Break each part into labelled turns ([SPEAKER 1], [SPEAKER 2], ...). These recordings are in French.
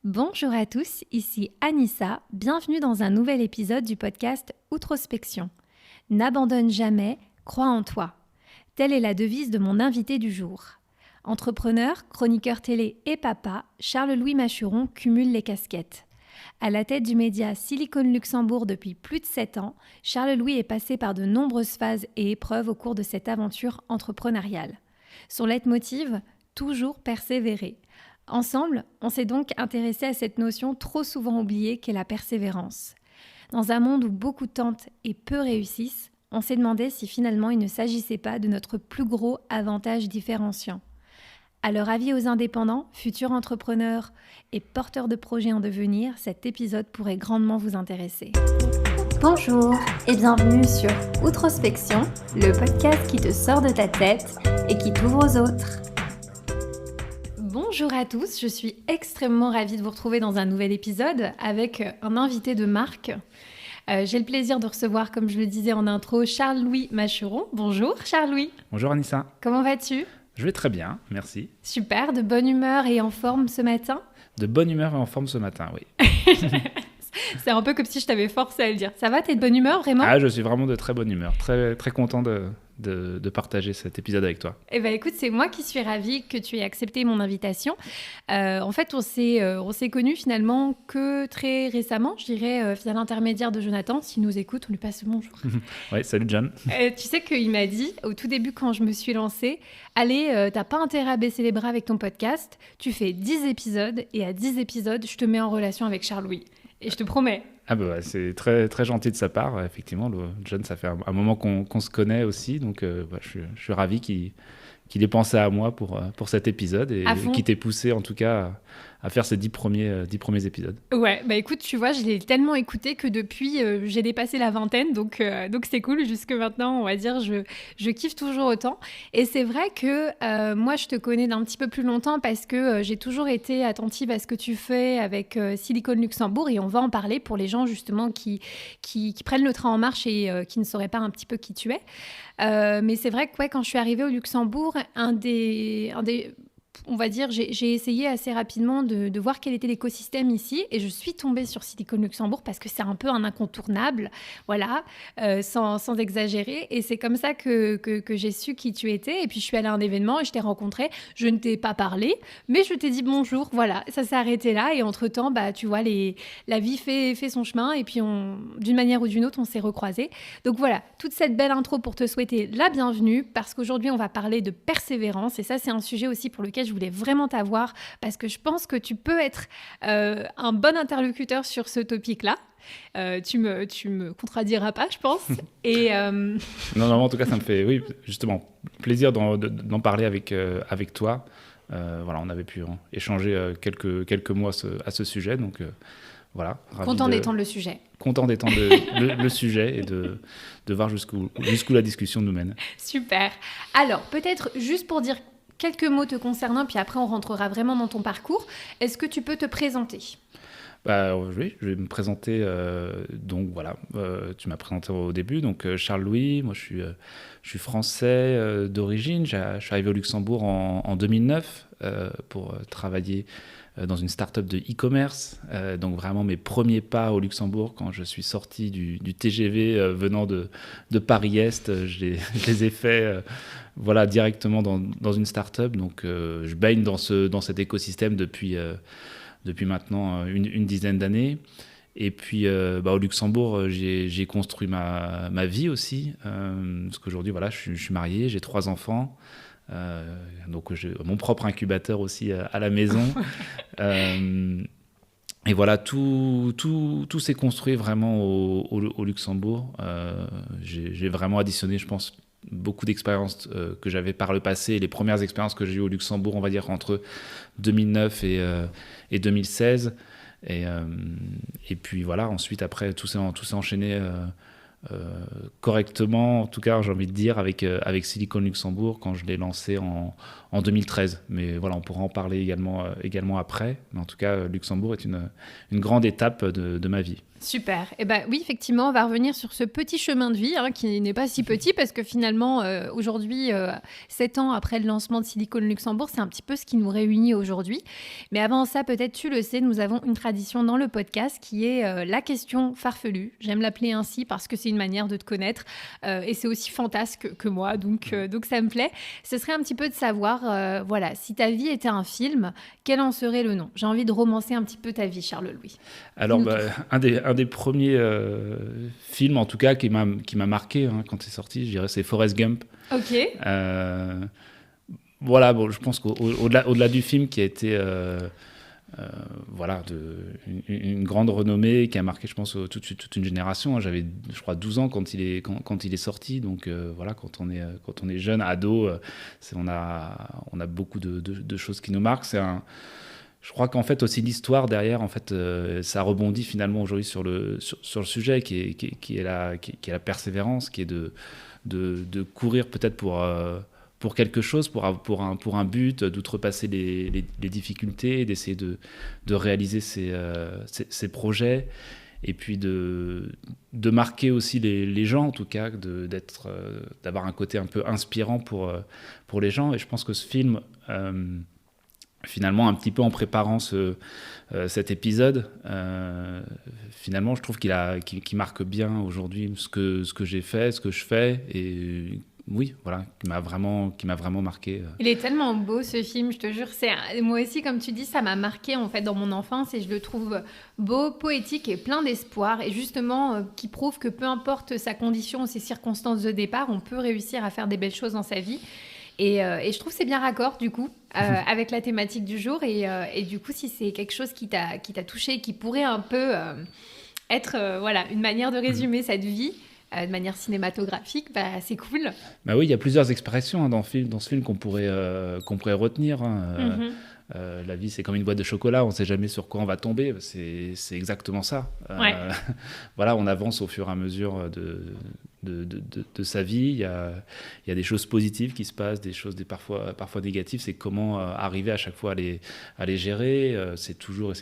[SPEAKER 1] Bonjour à tous, ici Anissa, bienvenue dans un nouvel épisode du podcast Outrospection. N'abandonne jamais, crois en toi. Telle est la devise de mon invité du jour. Entrepreneur, chroniqueur télé et papa, Charles-Louis Machuron cumule les casquettes. À la tête du média Silicon Luxembourg depuis plus de 7 ans, Charles-Louis est passé par de nombreuses phases et épreuves au cours de cette aventure entrepreneuriale. Son leitmotiv, toujours persévérer. Ensemble, on s'est donc intéressé à cette notion trop souvent oubliée qu'est la persévérance. Dans un monde où beaucoup tentent et peu réussissent, on s'est demandé si finalement il ne s'agissait pas de notre plus gros avantage différenciant. Alors avis aux indépendants, futurs entrepreneurs et porteurs de projets en devenir, cet épisode pourrait grandement vous intéresser. Bonjour et bienvenue sur Outrospection, le podcast qui te sort de ta tête et qui t'ouvre aux autres. Bonjour à tous, je suis extrêmement ravie de vous retrouver dans un nouvel épisode avec un invité de marque. J'ai le plaisir de recevoir, comme je le disais en intro, Charles-Louis Machuron. Bonjour Charles-Louis.
[SPEAKER 2] Bonjour Anissa.
[SPEAKER 1] Comment vas-tu ?
[SPEAKER 2] Je vais très bien, merci.
[SPEAKER 1] Super, de bonne humeur et en forme ce matin ? De
[SPEAKER 2] bonne humeur et en forme ce matin, oui.
[SPEAKER 1] C'est un peu comme si je t'avais forcé à le dire. Ça va, t'es de bonne humeur, vraiment ?
[SPEAKER 2] Ah, je suis vraiment de très bonne humeur. Très, très content de partager cet épisode avec toi.
[SPEAKER 1] Eh bien, écoute, c'est moi qui suis ravie que tu aies accepté mon invitation. En fait, on s'est connus finalement que très récemment, je dirais, via l'intermédiaire de Jonathan. S'il nous écoute, on lui passe le bonjour.
[SPEAKER 2] Oui, salut John.
[SPEAKER 1] Tu sais qu'il m'a dit, au tout début, quand je me suis lancée, allez, t'as pas intérêt à baisser les bras avec ton podcast. Tu fais 10 épisodes et à 10 épisodes, je te mets en relation avec Charles-Louis. Et je te promets.
[SPEAKER 2] Ah bah, c'est très, très gentil de sa part. Effectivement, John, ça fait un moment qu'on se connaît aussi. Donc, je suis ravi qu'il ait pensé à moi pour cet épisode et qu'il t'ait poussé, en tout cas, à faire ces 10 premiers épisodes.
[SPEAKER 1] Ouais, bah écoute, tu vois, je l'ai tellement écouté que depuis, j'ai dépassé la vingtaine. Donc c'est cool. Jusque maintenant, on va dire, je kiffe toujours autant. Et c'est vrai que moi, je te connais d'un petit peu plus longtemps parce que j'ai toujours été attentive à ce que tu fais avec Silicon Luxembourg. Et on va en parler pour les gens, justement, qui prennent le train en marche et qui ne sauraient pas un petit peu qui tu es. Mais c'est vrai que ouais, quand je suis arrivée au Luxembourg, on va dire, j'ai essayé assez rapidement de voir quel était l'écosystème ici et je suis tombée sur Silicon Luxembourg parce que c'est un peu un incontournable, voilà, sans exagérer. Et c'est comme ça que j'ai su qui tu étais. Et puis je suis allée à un événement et je t'ai rencontré. Je ne t'ai pas parlé, mais je t'ai dit bonjour. Voilà, ça s'est arrêté là. Et entre-temps, bah, tu vois, la vie fait son chemin et puis d'une manière ou d'une autre, on s'est recroisés. Donc voilà, toute cette belle intro pour te souhaiter la bienvenue parce qu'aujourd'hui, on va parler de persévérance. Et ça, c'est un sujet aussi pour lequel je voulais vraiment t'avoir parce que je pense que tu peux être un bon interlocuteur sur ce topic-là. Tu me contrediras pas, je pense. Et
[SPEAKER 2] Non, en tout cas, ça me fait, oui, justement, plaisir d'en parler avec toi. Voilà, on avait pu échanger quelques mois à ce sujet, donc voilà.
[SPEAKER 1] Content d'étendre le sujet.
[SPEAKER 2] Content d'étendre le sujet et de voir jusqu'où la discussion nous mène.
[SPEAKER 1] Super. Alors, peut-être juste pour dire quelques mots te concernant, puis après on rentrera vraiment dans ton parcours. Est-ce que tu peux te présenter ?
[SPEAKER 2] Oui, je vais me présenter. Donc voilà, tu m'as présenté au début. Donc Charles-Louis, moi je suis français d'origine. Je suis arrivé au Luxembourg en 2009 pour travailler dans une start-up de e-commerce. Donc vraiment mes premiers pas au Luxembourg quand je suis sorti du TGV venant de Paris-Est, je les ai faits voilà, directement dans une start-up. Donc je baigne dans cet écosystème depuis maintenant une dizaine d'années. Et puis au Luxembourg, j'ai construit ma vie aussi. Parce qu'aujourd'hui, voilà, je suis marié, j'ai 3 enfants. Donc j'ai mon propre incubateur aussi à la maison. Et voilà, tout s'est construit vraiment au Luxembourg. J'ai vraiment additionné, je pense, beaucoup d'expériences que j'avais par le passé. Les premières expériences que j'ai eues au Luxembourg, on va dire entre 2009 et 2016. Et puis voilà, ensuite, après, tout s'est enchaîné correctement, en tout cas, j'ai envie de dire, avec Silicon Luxembourg quand je l'ai lancé en 2013. Mais voilà, on pourra en parler également après. Mais en tout cas, Luxembourg est une grande étape de ma vie.
[SPEAKER 1] Super. Et ben oui, effectivement, on va revenir sur ce petit chemin de vie qui n'est pas si petit parce que finalement, aujourd'hui, 7 ans après le lancement de Silicon Luxembourg, c'est un petit peu ce qui nous réunit aujourd'hui. Mais avant ça, peut-être tu le sais, nous avons une tradition dans le podcast qui est la question farfelue. J'aime l'appeler ainsi parce que c'est une manière de te connaître et c'est aussi fantasque que moi, donc ça me plaît. Ce serait un petit peu de savoir, voilà, si ta vie était un film, quel en serait le nom? J'ai envie de romancer un petit peu ta vie, Charles-Louis.
[SPEAKER 2] Alors, un des premiers films, en tout cas, qui m'a marqué quand c'est sorti, je dirais, c'est Forrest Gump.
[SPEAKER 1] Ok.
[SPEAKER 2] Voilà, bon, je pense qu'au-delà du film qui a été voilà, une grande renommée, qui a marqué, je pense, toute une génération. J'avais, je crois, 12 ans quand il est sorti. Donc voilà, quand on est jeune, ado, on a beaucoup de choses qui nous marquent. Je crois qu'en fait aussi l'histoire derrière, en fait, ça rebondit finalement aujourd'hui sur le sujet qui est la persévérance, qui est de courir peut-être pour quelque chose, pour un but, d'outrepasser les difficultés, d'essayer de réaliser ses projets, et puis de marquer aussi les gens, en tout cas, d'avoir un côté un peu inspirant pour les gens. Et je pense que ce film, finalement, un petit peu en préparant cet épisode, finalement, je trouve qu'il marque bien aujourd'hui ce que j'ai fait, ce que je fais, et oui, voilà, qui m'a vraiment marqué.
[SPEAKER 1] Il est tellement beau ce film, je te jure. Moi aussi, comme tu dis, ça m'a marqué en fait dans mon enfance et je le trouve beau, poétique et plein d'espoir. Et justement, qui prouve que peu importe sa condition ou ses circonstances de départ, on peut réussir à faire des belles choses dans sa vie. Et je trouve que c'est bien raccord du coup avec la thématique du jour. Et du coup, si c'est quelque chose qui t'a touché, qui pourrait un peu être voilà, une manière de résumer cette vie, de manière cinématographique, c'est cool.
[SPEAKER 2] Bah oui, il y a plusieurs expressions dans ce film qu'on pourrait retenir. La vie, c'est comme une boîte de chocolat, on ne sait jamais sur quoi on va tomber. C'est exactement ça.
[SPEAKER 1] Ouais.
[SPEAKER 2] Voilà, on avance au fur et à mesure de sa vie. Il y a des choses positives qui se passent, des choses parfois négatives. C'est comment arriver à chaque fois à les gérer. C'est toujours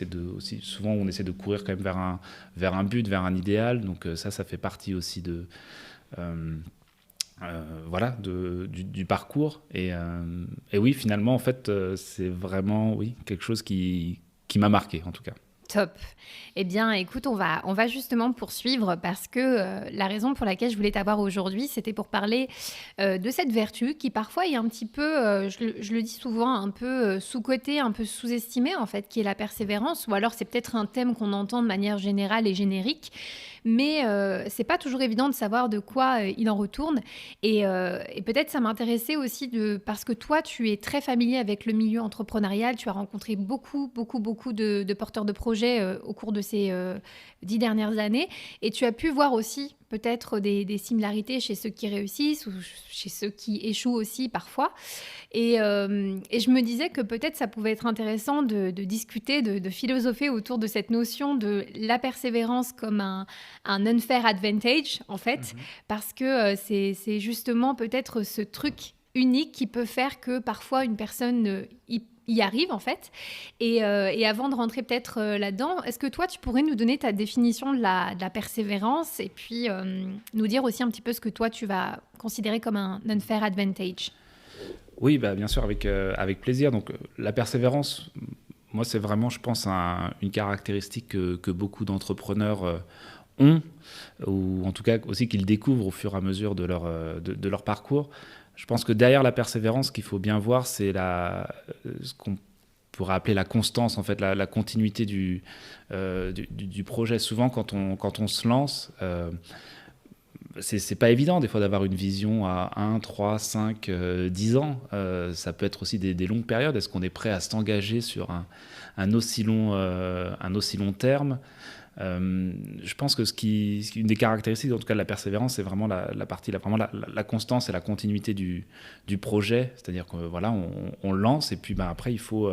[SPEAKER 2] souvent on essaie de courir quand même vers un but, vers un idéal. Donc ça fait partie aussi voilà, du parcours. Et oui, finalement, en fait, c'est vraiment quelque chose qui m'a marqué, en tout cas.
[SPEAKER 1] Top. Eh bien, écoute, on va justement poursuivre parce que la raison pour laquelle je voulais t'avoir aujourd'hui, c'était pour parler de cette vertu qui parfois est un petit peu, je le dis souvent, un peu sous-cotée, un peu sous-estimée en fait, qui est la persévérance. Ou alors c'est peut-être un thème qu'on entend de manière générale et générique, mais c'est pas toujours évident de savoir de quoi il en retourne. Et peut-être ça m'intéressait aussi parce que toi, tu es très familier avec le milieu entrepreneurial, tu as rencontré beaucoup de porteurs de projets au cours de ces 10 dernières années, et tu as pu voir aussi peut-être des similarités chez ceux qui réussissent ou chez ceux qui échouent aussi parfois. Et je me disais que peut-être ça pouvait être intéressant de discuter, de philosopher autour de cette notion de la persévérance comme un unfair advantage, en fait, parce que c'est justement peut-être ce truc unique qui peut faire que parfois une personne y arrive en fait. Et avant de rentrer peut-être là-dedans, est-ce que toi tu pourrais nous donner ta définition de la persévérance et puis nous dire aussi un petit peu ce que toi tu vas considérer comme un unfair advantage?
[SPEAKER 2] Oui, bien sûr, avec plaisir. Donc la persévérance, moi c'est vraiment, je pense, une caractéristique que beaucoup d'entrepreneurs ont, ou en tout cas aussi qu'ils découvrent au fur et à mesure de leur parcours. Je pense que derrière la persévérance, ce qu'il faut bien voir, c'est ce qu'on pourrait appeler la constance, en fait, la continuité du projet. Souvent, quand on se lance, c'est pas évident des fois d'avoir une vision à 1, 3, 5, 10 ans. Ça peut être aussi des longues périodes. Est-ce qu'on est prêt à s'engager sur un aussi long terme ? Je pense que une des caractéristiques en tout cas de la persévérance, c'est vraiment la constance et la continuité du projet. C'est-à-dire que voilà, on lance et puis après il faut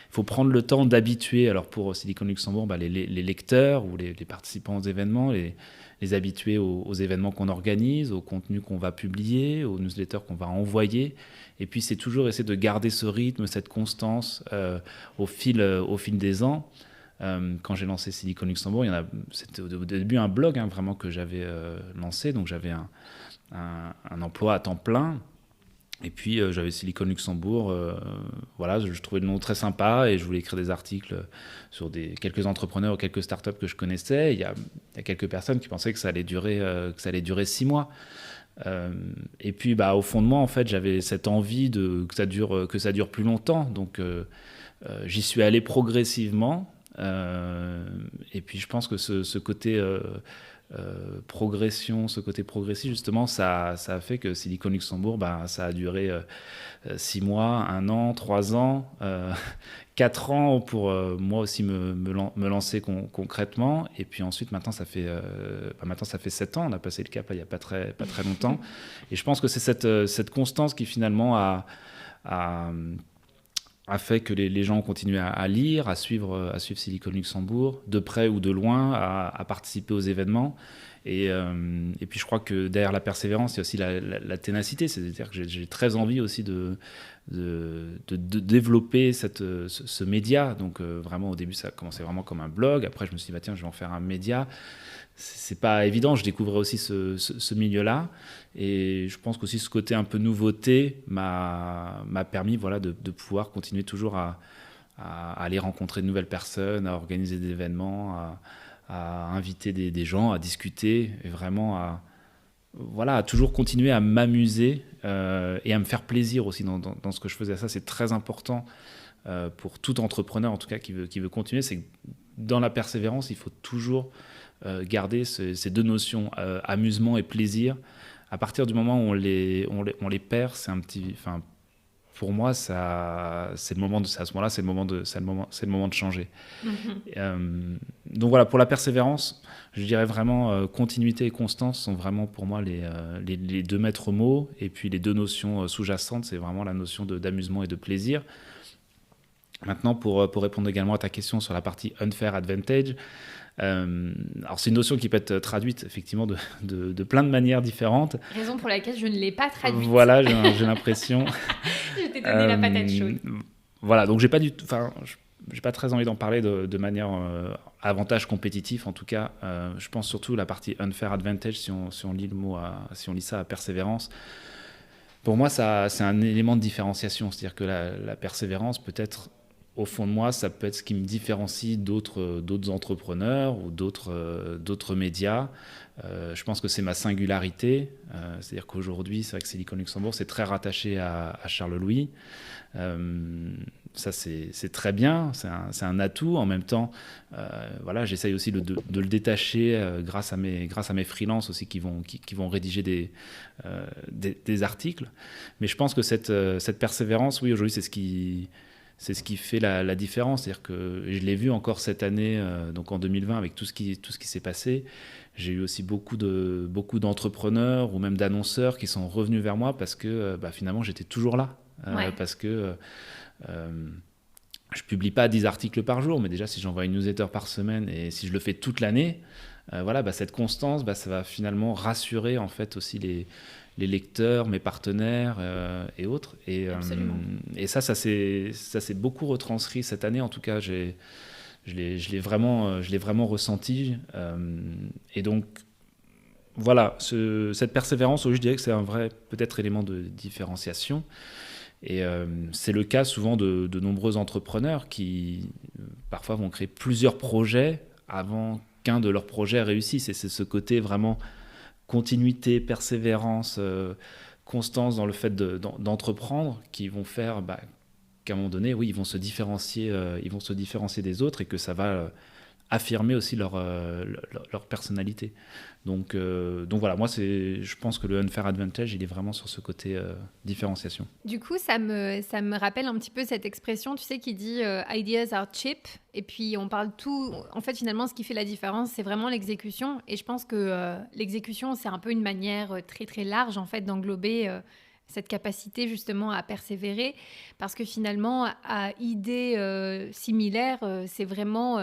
[SPEAKER 2] faut prendre le temps d'habituer. Alors pour Silicon Luxembourg, les lecteurs ou les participants aux événements, les habituer aux événements qu'on organise, aux contenus qu'on va publier, aux newsletters qu'on va envoyer. Et puis c'est toujours essayer de garder ce rythme, cette constance au fil des ans. Quand j'ai lancé Silicon Luxembourg, c'était au début un blog vraiment que j'avais lancé, donc j'avais un emploi à temps plein. Et puis j'avais Silicon Luxembourg, je trouvais le nom très sympa et je voulais écrire des articles sur quelques entrepreneurs ou quelques startups que je connaissais. Il y a quelques personnes qui pensaient que ça allait durer 6 mois. Et puis au fond de moi, en fait, j'avais cette envie que ça dure plus longtemps. Donc j'y suis allé progressivement. Et puis je pense que ce côté progression, ce côté progressif, justement, ça a fait que Silicon Luxembourg, ça a duré 6 mois, 1 an, 3 ans, 4 ans pour moi aussi me lancer concrètement. Et puis ensuite, maintenant, ça fait 7 ans. On a passé le cap il n'y a pas très longtemps. Et je pense que c'est cette constance qui finalement a fait que les gens ont continué à lire, à suivre Silicon Luxembourg, de près ou de loin, à participer aux événements. Et puis je crois que derrière la persévérance, il y a aussi la ténacité. C'est-à-dire que j'ai très envie aussi de développer ce média. Donc vraiment, au début, ça a commencé vraiment comme un blog. Après, je me suis dit, tiens, je vais en faire un média. C'est pas évident, je découvrais aussi ce milieu-là, et je pense qu'aussi ce côté un peu nouveauté m'a permis de pouvoir continuer toujours à aller rencontrer de nouvelles personnes, à organiser des événements, à inviter des gens, à discuter, et vraiment à toujours continuer à m'amuser et à me faire plaisir aussi dans ce que je faisais. Ça, c'est très important pour tout entrepreneur, en tout cas, qui veut continuer. C'est que dans la persévérance, il faut toujours garder ces deux notions, amusement et plaisir. À partir du moment où on les perd, c'est un petit... Pour moi, c'est à ce moment-là, c'est le moment de changer. Donc voilà, pour la persévérance, je dirais vraiment continuité et constance sont vraiment pour moi les deux maîtres mots. Et puis les deux notions sous-jacentes, c'est vraiment la notion d'amusement et de plaisir. Maintenant, pour répondre également à ta question sur la partie unfair advantage, alors c'est une notion qui peut être traduite effectivement de plein de manières différentes.
[SPEAKER 1] Raison pour laquelle je ne l'ai pas traduite.
[SPEAKER 2] Voilà, j'ai l'impression.
[SPEAKER 1] Je t'ai donné la patate chaude.
[SPEAKER 2] Voilà, donc j'ai pas très envie d'en parler de manière avantage compétitif. En tout cas, je pense surtout la partie unfair advantage, si on lit si on lit ça à persévérance. Pour moi, c'est un élément de différenciation, c'est-à-dire que la persévérance peut être, au fond de moi, ça peut être ce qui me différencie d'autres entrepreneurs ou d'autres médias. Je pense que c'est ma singularité. C'est-à-dire qu'aujourd'hui, c'est vrai que Silicon Luxembourg, c'est très rattaché à Charles Louis. Ça, c'est très bien. C'est un atout. En même temps, j'essaye aussi de le détacher grâce à mes freelances aussi qui vont rédiger des articles. Mais je pense que cette persévérance, oui, aujourd'hui, c'est ce qui fait la différence. C'est-à-dire que je l'ai vu encore cette année, donc en 2020, avec tout ce qui s'est passé. J'ai eu aussi beaucoup d'entrepreneurs ou même d'annonceurs qui sont revenus vers moi parce que finalement, j'étais toujours là. Parce que je publie pas 10 articles par jour, mais déjà, si j'envoie une newsletter par semaine et si je le fais toute l'année, cette constance, ça va finalement rassurer en fait aussi les lecteurs, mes partenaires et autres. Et ça s'est beaucoup retranscrit cette année. En tout cas, je l'ai vraiment ressenti. Et donc, voilà, cette persévérance, je dirais que c'est un vrai, peut-être, élément de différenciation. Et c'est le cas souvent de nombreux entrepreneurs qui, parfois, vont créer plusieurs projets avant qu'un de leurs projets réussisse. Et c'est ce côté vraiment continuité, persévérance, constance dans le fait d'entreprendre qui vont faire qu'à un moment donné, oui, ils vont se différencier des autres et que ça va affirmer aussi leur personnalité. Donc voilà, moi, je pense que le unfair advantage, il est vraiment sur ce côté différenciation.
[SPEAKER 1] Du coup, ça me rappelle un petit peu cette expression, tu sais, qui dit « ideas are cheap ». Et puis, on parle tout... En fait, finalement, ce qui fait la différence, c'est vraiment l'exécution. Et je pense que l'exécution, c'est un peu une manière très, très large, en fait, d'englober cette capacité justement à persévérer, parce que finalement, à idée similaire, c'est vraiment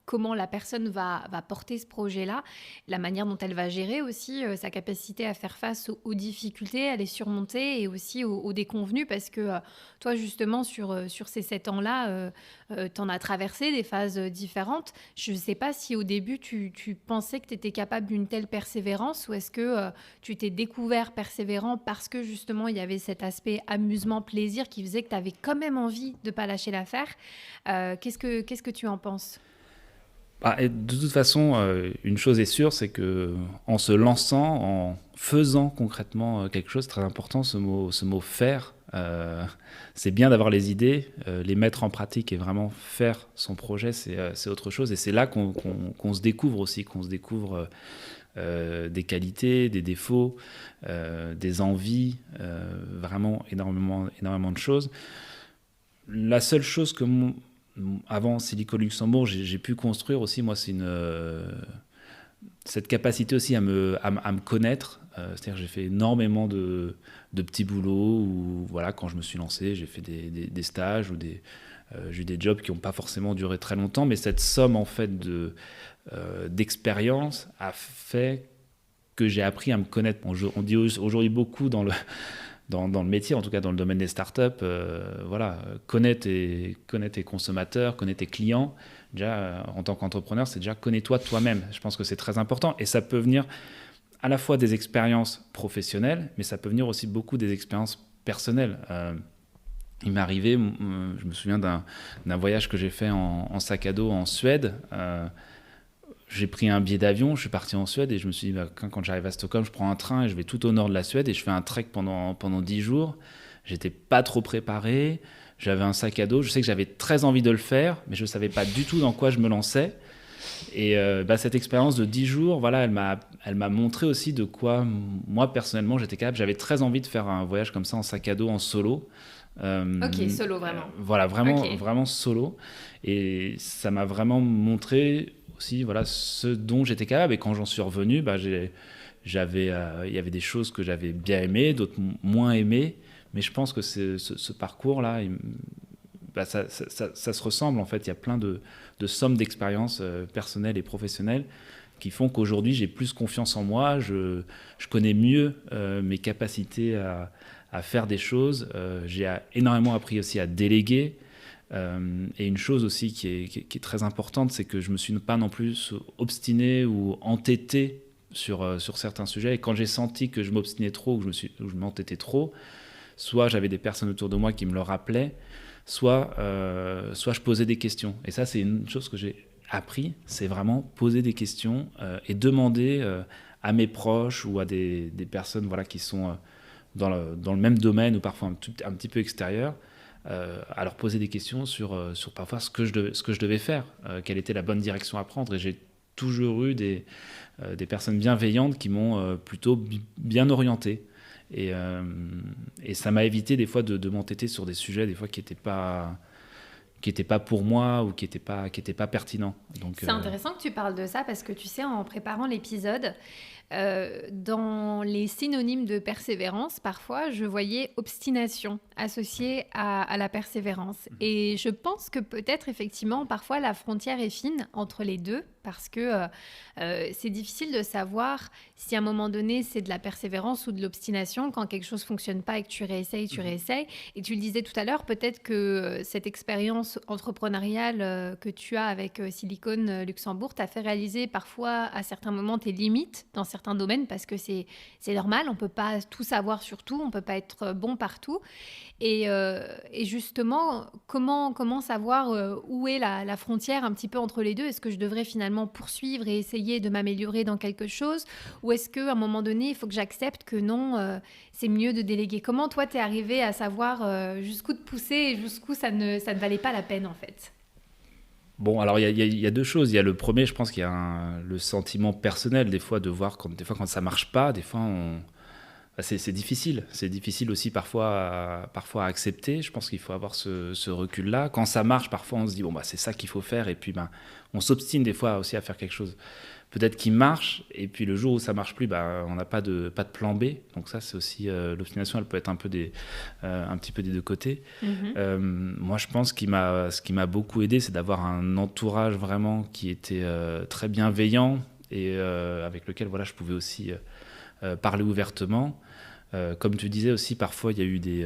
[SPEAKER 1] comment la personne va porter ce projet-là, la manière dont elle va gérer aussi sa capacité à faire face aux difficultés, à les surmonter et aussi aux déconvenus, parce que toi justement sur ces 7 ans-là, tu en as traversé des phases différentes. Je ne sais pas si au début tu pensais que tu étais capable d'une telle persévérance, ou est-ce que tu t'es découvert persévérant parce que justement il y avait cet aspect amusement, plaisir qui faisait que tu avais quand même envie de ne pas lâcher l'affaire. Qu'est-ce que tu en penses ?
[SPEAKER 2] Et de toute façon, une chose est sûre, c'est que en se lançant, en faisant concrètement quelque chose, très important ce mot faire. C'est bien d'avoir les idées, les mettre en pratique et vraiment faire son projet, c'est autre chose. Et c'est là qu'on se découvre aussi, qu'on se découvre des qualités, des défauts, des envies, vraiment énormément de choses. La seule chose que avant Silico Luxembourg, j'ai pu construire aussi, moi, c'est cette capacité aussi à me connaître. C'est-à-dire que j'ai fait énormément de petits boulots où, voilà, quand je me suis lancé, j'ai fait des stages ou j'ai eu des jobs qui n'ont pas forcément duré très longtemps, mais cette somme en fait d'expérience a fait que j'ai appris à me connaître. On dit aujourd'hui beaucoup dans le métier, en tout cas dans le domaine des startups, voilà, connais tes consommateurs, connais tes clients. Déjà, en tant qu'entrepreneur, c'est déjà connais-toi toi-même. Je pense que c'est très important et ça peut venir à la fois des expériences professionnelles, mais ça peut venir aussi beaucoup des expériences personnelles. Il m'est arrivé, je me souviens d'un voyage que j'ai fait en sac à dos en Suède. J'ai pris un billet d'avion, je suis parti en Suède et je me suis dit, quand j'arrive à Stockholm, je prends un train et je vais tout au nord de la Suède et je fais un trek pendant 10 jours. J'étais pas trop préparé, j'avais un sac à dos, je sais que j'avais très envie de le faire, mais je savais pas du tout dans quoi je me lançais. Et cette expérience de 10 jours, voilà, elle m'a montré aussi de quoi, moi personnellement, j'étais capable. J'avais très envie de faire un voyage comme ça en sac à dos, en solo.
[SPEAKER 1] Ok, solo vraiment.
[SPEAKER 2] Voilà, vraiment,
[SPEAKER 1] Okay.
[SPEAKER 2] Vraiment solo. Et ça m'a vraiment montré aussi, voilà, ce dont j'étais capable. Et quand j'en suis revenu, il y avait des choses que j'avais bien aimées, d'autres moins aimées. Mais je pense que ce parcours-là, ça se ressemble en fait. Il y a plein de sommes d'expériences personnelles et professionnelles qui font qu'aujourd'hui j'ai plus confiance en moi, je connais mieux mes capacités à faire des choses. J'ai énormément appris aussi à déléguer. Et une chose aussi qui est très importante, c'est que je ne me suis pas non plus obstiné ou entêté sur certains sujets. Et quand j'ai senti que je m'obstinais trop ou que je m'entêtais trop, soit j'avais des personnes autour de moi qui me le rappelaient, soit je posais des questions. Et ça, c'est une chose que j'ai appris, c'est vraiment poser des questions et demander à mes proches ou à des personnes, voilà, qui sont dans le même domaine ou parfois un petit peu extérieur, à leur poser des questions sur parfois ce que je devais faire, quelle était la bonne direction à prendre. Et j'ai toujours eu des personnes bienveillantes qui m'ont plutôt bien orienté. Et ça m'a évité des fois de m'entêter sur des sujets des fois qui n'étaient pas pour moi ou qui n'étaient pas pertinents. Donc,
[SPEAKER 1] c'est intéressant que tu parles de ça parce que tu sais, en préparant l'épisode, dans les synonymes de persévérance, parfois, je voyais obstination associée à la persévérance. Et je pense que peut-être, effectivement, parfois, la frontière est fine entre les deux parce que c'est difficile de savoir si à un moment donné, c'est de la persévérance ou de l'obstination quand quelque chose ne fonctionne pas et que tu réessayes. Et tu le disais tout à l'heure, peut-être que cette expérience entrepreneuriale que tu as avec Silicon Luxembourg t'a fait réaliser parfois à certains moments tes limites dans certains domaines parce que c'est normal, on ne peut pas tout savoir sur tout, on ne peut pas être bon partout. Et justement, comment savoir où est la frontière un petit peu entre les deux ? Est-ce que je devrais finalement poursuivre et essayer de m'améliorer dans quelque chose ? Ou est-ce qu'à un moment donné, il faut que j'accepte que non, c'est mieux de déléguer ? Comment toi, t'es arrivé à savoir jusqu'où te pousser et jusqu'où ça ne valait pas la peine en fait ?
[SPEAKER 2] Bon, alors il y a deux choses. Il y a le premier, je pense qu'il y a le sentiment personnel des fois de voir quand ça marche pas. Des fois, c'est difficile. C'est difficile aussi parfois à accepter. Je pense qu'il faut avoir ce recul-là. Quand ça marche, parfois on se dit bon c'est ça qu'il faut faire, et puis on s'obstine des fois aussi à faire quelque chose peut-être qui marche, et puis le jour où ça marche plus, on n'a pas de plan B. Donc ça, c'est aussi l'obstination, elle peut être un petit peu des deux côtés. Moi, je pense ce qui m'a beaucoup aidé, c'est d'avoir un entourage vraiment qui était très bienveillant, et avec lequel je pouvais aussi parler ouvertement. Comme tu disais aussi, parfois il y a eu des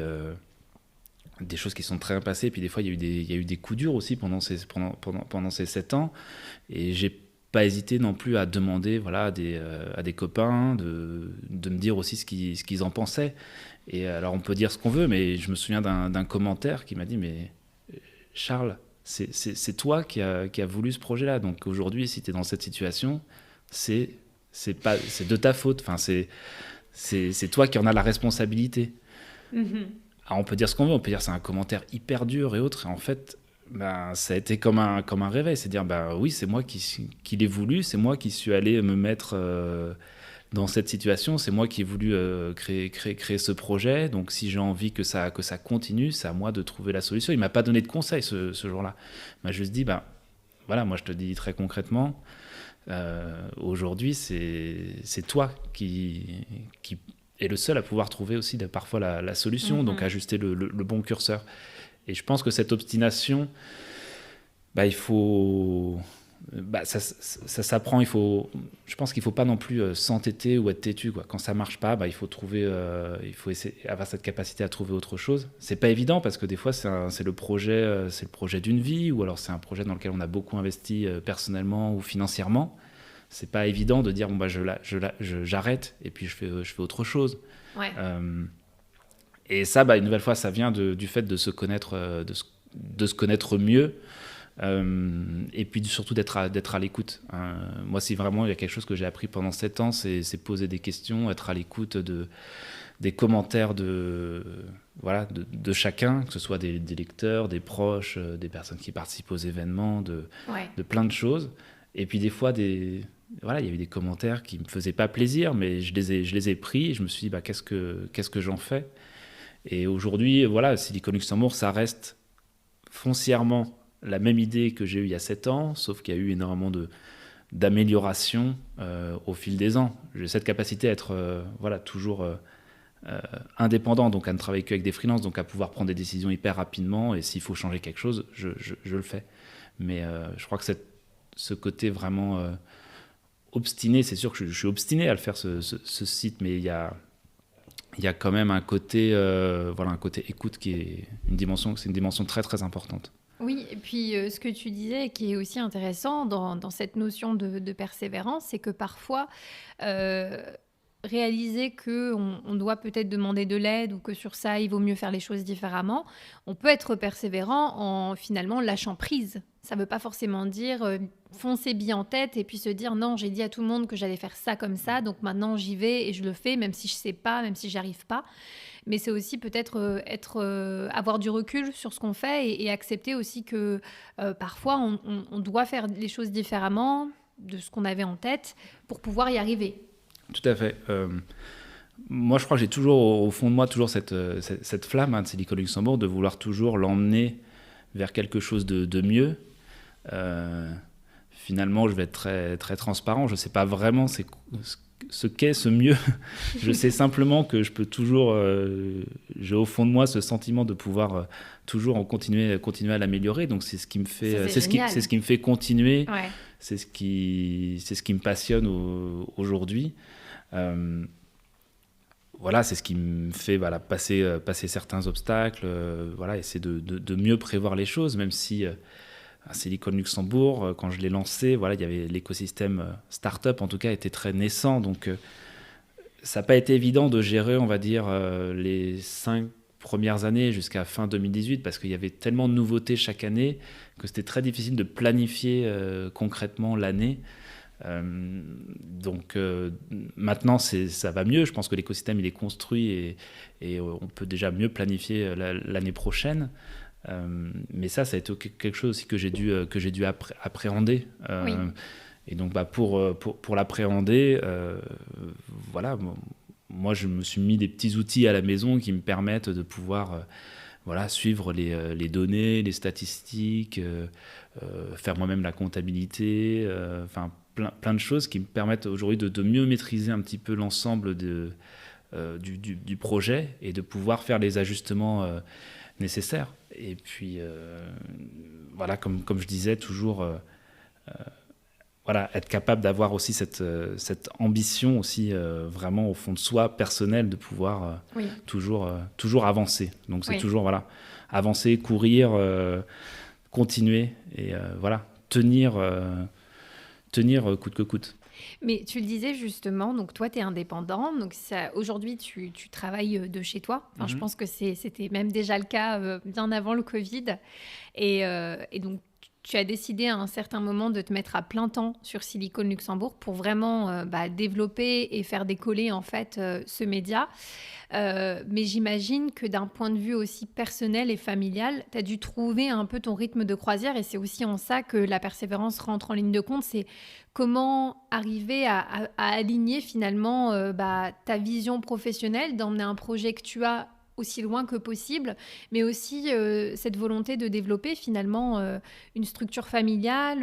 [SPEAKER 2] choses qui sont très bien passées, et puis des fois il y a eu des coups durs aussi pendant ces 7 ans, et j'ai pas hésité non plus à demander à des copains de me dire aussi ce qu'ils en pensaient. Et alors on peut dire ce qu'on veut, mais je me souviens d'un commentaire qui m'a dit mais Charles, c'est toi qui a voulu ce projet-là, donc aujourd'hui si tu es dans cette situation, c'est de ta faute, enfin c'est toi qui en as la responsabilité. Alors on peut dire ce qu'on veut, on peut dire c'est un commentaire hyper dur et autres, et en fait ça a été comme un réveil, c'est dire oui, c'est moi qui l'ai voulu, c'est moi qui suis allé me mettre dans cette situation, c'est moi qui ai voulu créer ce projet, donc si j'ai envie que ça continue, c'est à moi de trouver la solution. Il m'a pas donné de conseils ce jour-là, il m'a juste dit moi je te dis très concrètement, aujourd'hui c'est toi qui est le seul à pouvoir trouver aussi parfois la solution, donc ajuster le bon curseur. Et je pense que cette obstination, il faut, ça s'apprend. Je pense qu'il ne faut pas non plus s'entêter ou être têtu, quoi. Quand ça ne marche pas, il faut essayer avoir cette capacité à trouver autre chose. C'est pas évident parce que des fois c'est le projet d'une vie, ou alors c'est un projet dans lequel on a beaucoup investi personnellement ou financièrement. C'est pas évident de dire j'arrête et puis je fais autre chose.
[SPEAKER 1] Ouais.
[SPEAKER 2] Et ça, une nouvelle fois, ça vient du fait de se connaître, de se connaître mieux, et puis surtout d'être à l'écoute. Moi, si vraiment il y a quelque chose que j'ai appris pendant 7 ans, c'est poser des questions, être à l'écoute des commentaires de chacun, que ce soit des lecteurs, des proches, des personnes qui participent aux événements, de plein de choses. Et puis des fois, il y a eu des commentaires qui me faisaient pas plaisir, mais je les ai pris, et je me suis dit qu'est-ce que j'en fais. Et aujourd'hui, Silicon Luxembourg, ça reste foncièrement la même idée que j'ai eue il y a 7 ans, sauf qu'il y a eu énormément d'améliorations au fil des ans. J'ai cette capacité à être toujours indépendant, donc à ne travailler qu'avec des freelances, donc à pouvoir prendre des décisions hyper rapidement, et s'il faut changer quelque chose, je le fais. Mais je crois que ce côté vraiment obstiné, c'est sûr que je suis obstiné à le faire, ce site, mais il y a quand même un côté, un côté écoute qui est une dimension très très importante.
[SPEAKER 1] Oui, et puis ce que tu disais, qui est aussi intéressant dans cette notion de persévérance, c'est que parfois, réaliser qu'on doit peut-être demander de l'aide, ou que sur ça, il vaut mieux faire les choses différemment, on peut être persévérant en finalement lâchant prise. Ça ne veut pas forcément dire foncer bien en tête et puis se dire non, j'ai dit à tout le monde que j'allais faire ça comme ça, donc maintenant j'y vais et je le fais, même si je ne sais pas, même si je n'y arrive pas. Mais c'est aussi peut-être avoir du recul sur ce qu'on fait, et accepter aussi que parfois on doit faire les choses différemment de ce qu'on avait en tête pour pouvoir y arriver.
[SPEAKER 2] Tout à fait. Moi, je crois que j'ai toujours au fond de moi cette flamme de Silicon Luxembourg, de vouloir toujours l'emmener vers quelque chose de mieux. Finalement, je vais être très, très transparent. Je ne sais pas vraiment ce qu'est ce mieux. Je sais simplement que je peux toujours... j'ai au fond de moi ce sentiment de pouvoir toujours continuer à l'améliorer. Donc c'est ce qui me fait... C'est ce qui me fait continuer. Ouais. C'est ce qui me passionne aujourd'hui. C'est ce qui me fait passer certains obstacles, essayer de mieux prévoir les choses, même si Silicon Luxembourg, quand je l'ai lancé, il y avait l'écosystème start-up, en tout cas, était très naissant, donc ça n'a pas été évident de gérer, on va dire, les 5 premières années jusqu'à fin 2018, parce qu'il y avait tellement de nouveautés chaque année que c'était très difficile de planifier concrètement l'année. Donc maintenant ça va mieux, je pense que l'écosystème il est construit, et on peut déjà mieux planifier l'année prochaine, mais ça a été quelque chose aussi que j'ai dû appréhender, oui. Et donc pour l'appréhender, moi, je me suis mis des petits outils à la maison qui me permettent de pouvoir suivre les données, les statistiques, faire moi-même la comptabilité, plein de choses qui me permettent aujourd'hui de mieux maîtriser un petit peu l'ensemble du projet et de pouvoir faire les ajustements nécessaires. Et puis, comme je disais, toujours être capable d'avoir aussi cette ambition aussi vraiment au fond de soi, personnelle, de pouvoir toujours avancer. Donc c'est toujours avancer, courir, continuer et tenir coûte que coûte.
[SPEAKER 1] Mais tu le disais justement, donc toi, tu es indépendant. Donc aujourd'hui, tu travailles de chez toi. Enfin, je pense que c'était même déjà le cas bien avant le Covid. Et donc, tu as décidé à un certain moment de te mettre à plein temps sur Silicon Luxembourg pour vraiment développer et faire décoller en fait ce média. Mais j'imagine que d'un point de vue aussi personnel et familial, tu as dû trouver un peu ton rythme de croisière et c'est aussi en ça que la persévérance rentre en ligne de compte. C'est comment arriver à aligner finalement ta vision professionnelle, d'emmener un projet que tu as aussi loin que possible, mais aussi cette volonté de développer finalement une structure familiale,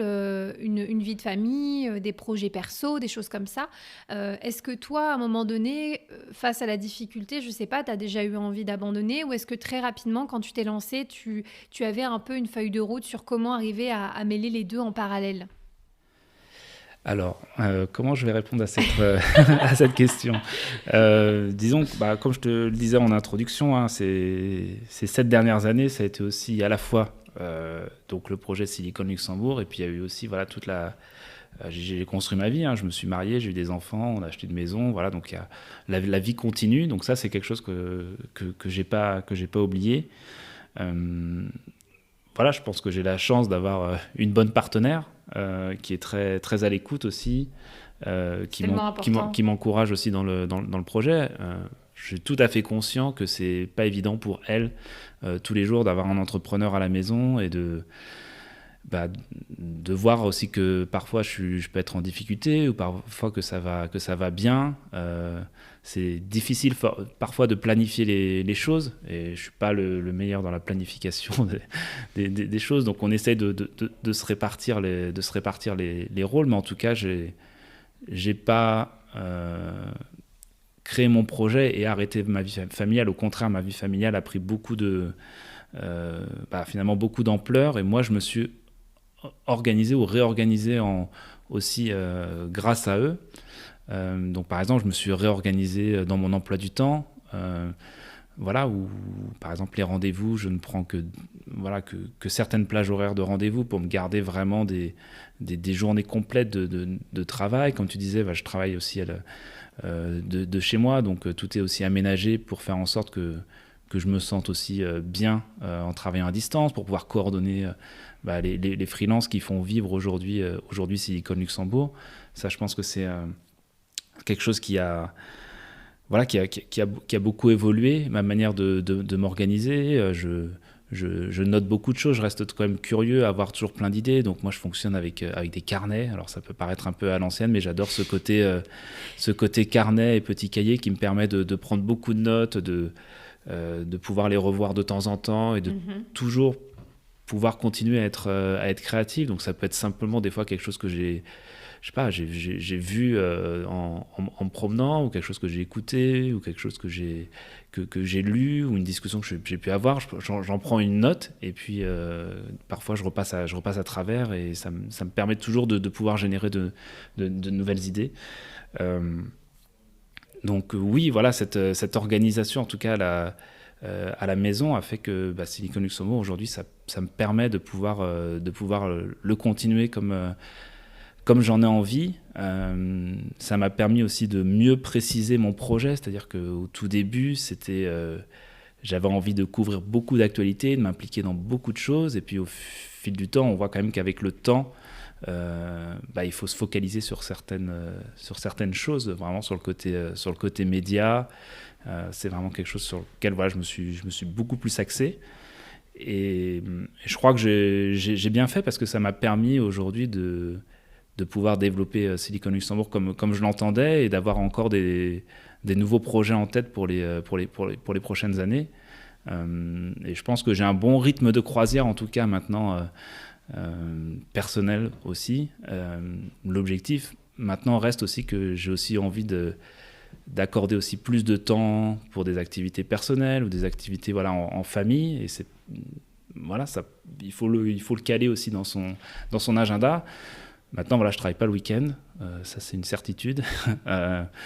[SPEAKER 1] une vie de famille, des projets perso, des choses comme ça. Est-ce que toi, à un moment donné, face à la difficulté, je ne sais pas, tu as déjà eu envie d'abandonner ou est-ce que très rapidement, quand tu t'es lancé, tu avais un peu une feuille de route sur comment arriver à mêler les deux en parallèle ?
[SPEAKER 2] Alors, comment je vais répondre à cette question ? Disons que, comme je te le disais en introduction, ces 7 dernières années, ça a été aussi à la fois donc le projet Silicon Luxembourg, et puis il y a eu aussi j'ai construit ma vie, je me suis marié, j'ai eu des enfants, on a acheté une maison, donc la vie continue. Donc ça, c'est quelque chose que j'ai pas oublié. Je pense que j'ai la chance d'avoir une bonne partenaire qui est très, très à l'écoute aussi, qui m'encourage aussi dans le projet. Je suis tout à fait conscient que c'est pas évident pour elle tous les jours d'avoir un entrepreneur à la maison et de voir aussi que parfois je peux être en difficulté ou parfois que ça va bien. C'est difficile parfois de planifier les choses et je suis pas le meilleur dans la planification des choses, donc on essaye de se répartir les rôles, mais en tout cas j'ai pas créé mon projet et arrêté ma vie familiale. Au contraire, ma vie familiale a pris finalement beaucoup d'ampleur et moi je me suis organisé ou réorganisé aussi grâce à eux. Donc par exemple, je me suis réorganisé dans mon emploi du temps, où par exemple les rendez-vous, je ne prends que certaines plages horaires de rendez-vous pour me garder vraiment des journées complètes de travail. Comme tu disais, je travaille aussi de chez moi, donc tout est aussi aménagé pour faire en sorte que je me sente aussi bien en travaillant à distance, pour pouvoir coordonner les freelances qui font vivre aujourd'hui Silicon Luxembourg. Ça, je pense que c'est quelque chose qui a beaucoup évolué, ma manière de m'organiser. Je note beaucoup de choses, je reste quand même curieux, avoir toujours plein d'idées. Donc moi, je fonctionne avec des carnets. Alors ça peut paraître un peu à l'ancienne, mais j'adore ce côté carnet et petit cahier qui me permet de prendre beaucoup de notes, de pouvoir les revoir de temps en temps et de toujours pouvoir continuer à être créatif. Donc ça peut être simplement des fois quelque chose que j'ai vu en me promenant, ou quelque chose que j'ai écouté, ou quelque chose que j'ai lu, ou une discussion que j'ai pu avoir. J'en prends une note et puis parfois je repasse à travers et ça me permet toujours de pouvoir générer de nouvelles idées. Donc oui, cette organisation, en tout cas à la maison, a fait que Silicon Luxembourg aujourd'hui, ça me permet de pouvoir le continuer comme j'en ai envie. Ça m'a permis aussi de mieux préciser mon projet, c'est-à-dire qu'au tout début, j'avais envie de couvrir beaucoup d'actualités, de m'impliquer dans beaucoup de choses, et puis au fil du temps, on voit quand même qu'avec le temps, il faut se focaliser sur certaines choses, vraiment sur le côté média. C'est vraiment quelque chose sur lequel je me suis beaucoup plus axé. Et je crois que j'ai bien fait parce que ça m'a permis aujourd'hui de pouvoir développer Silicon Luxembourg comme je l'entendais et d'avoir encore des nouveaux projets en tête pour les prochaines années. Et je pense que j'ai un bon rythme de croisière, en tout cas maintenant, personnel aussi. L'objectif maintenant reste aussi que j'ai aussi envie d'accorder aussi plus de temps pour des activités personnelles ou des activités voilà, en famille. Et voilà, il faut le caler aussi dans son agenda. Maintenant, voilà, je ne travaille pas le week-end, ça c'est une certitude.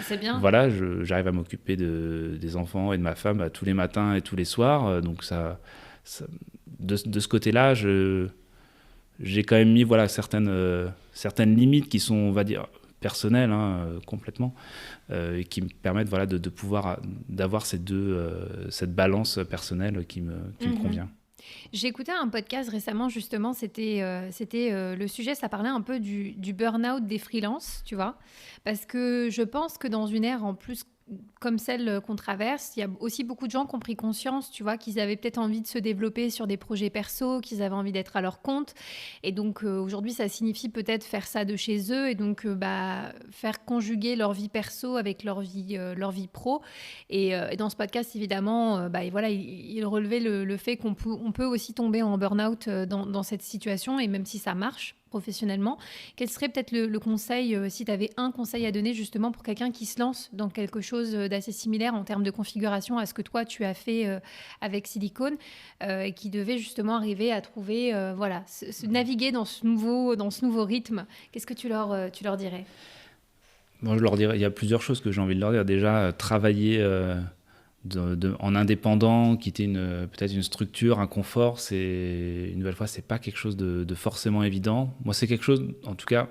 [SPEAKER 1] C'est bien.
[SPEAKER 2] Voilà, j'arrive à m'occuper des enfants et de ma femme tous les matins et tous les soirs. Donc de ce côté-là, j'ai quand même mis voilà, certaines limites qui sont, on va dire, personnelles, complètement, et qui me permettent voilà, de pouvoir d'avoir cette balance personnelle qui me convient.
[SPEAKER 1] J'ai écouté un podcast récemment, justement, c'était le sujet, ça parlait un peu du burn-out des freelances, tu vois, parce que je pense que dans une ère en plus comme celle qu'on traverse, il y a aussi beaucoup de gens qui ont pris conscience, tu vois, qu'ils avaient peut-être envie de se développer sur des projets perso, qu'ils avaient envie d'être à leur compte. Et donc, aujourd'hui, ça signifie peut-être faire ça de chez eux et donc faire conjuguer leur vie perso avec leur vie pro. Et dans ce podcast, évidemment, et voilà, il relevait le fait qu'on peut aussi tomber en burn-out dans cette situation, et même si ça marche professionnellement. Quel serait peut-être le conseil, si tu avais un conseil à donner justement pour quelqu'un qui se lance dans quelque chose d'assez similaire en termes de configuration à ce que toi tu as fait avec Silicon, et qui devait justement arriver à trouver, naviguer dans ce nouveau rythme. Qu'est-ce que tu leur dirais?
[SPEAKER 2] Bon, je leur dirais, il y a plusieurs choses que j'ai envie de leur dire. Déjà, travailler en indépendant, quitter peut-être une structure, un confort, une nouvelle fois, c'est pas quelque chose de forcément évident. Moi, c'est quelque chose, en tout cas,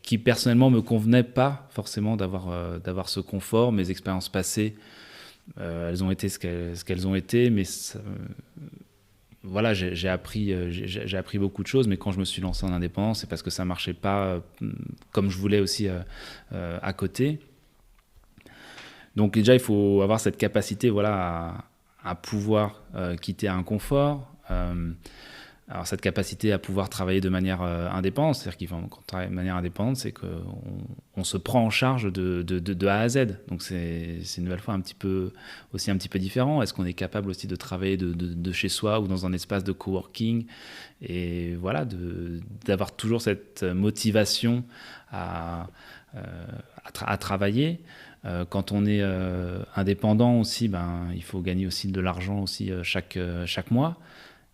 [SPEAKER 2] qui personnellement me convenait pas forcément d'avoir ce confort. Mes expériences passées, elles ont été ce qu'elles ont été, mais voilà, j'ai appris beaucoup de choses. Mais quand je me suis lancé en indépendance, c'est parce que ça marchait pas comme je voulais aussi à côté. Donc déjà, il faut avoir cette capacité voilà, à pouvoir quitter un confort. Alors cette capacité à pouvoir travailler de manière indépendante, c'est-à-dire quand on travaille de manière indépendante, c'est qu'on se prend en charge de A à Z. Donc c'est une nouvelle fois un petit peu différent. Est-ce qu'on est capable aussi de travailler de chez soi ou dans un espace de coworking, et voilà, d'avoir toujours cette motivation à travailler. Quand on est indépendant aussi, il faut gagner aussi de l'argent aussi chaque mois.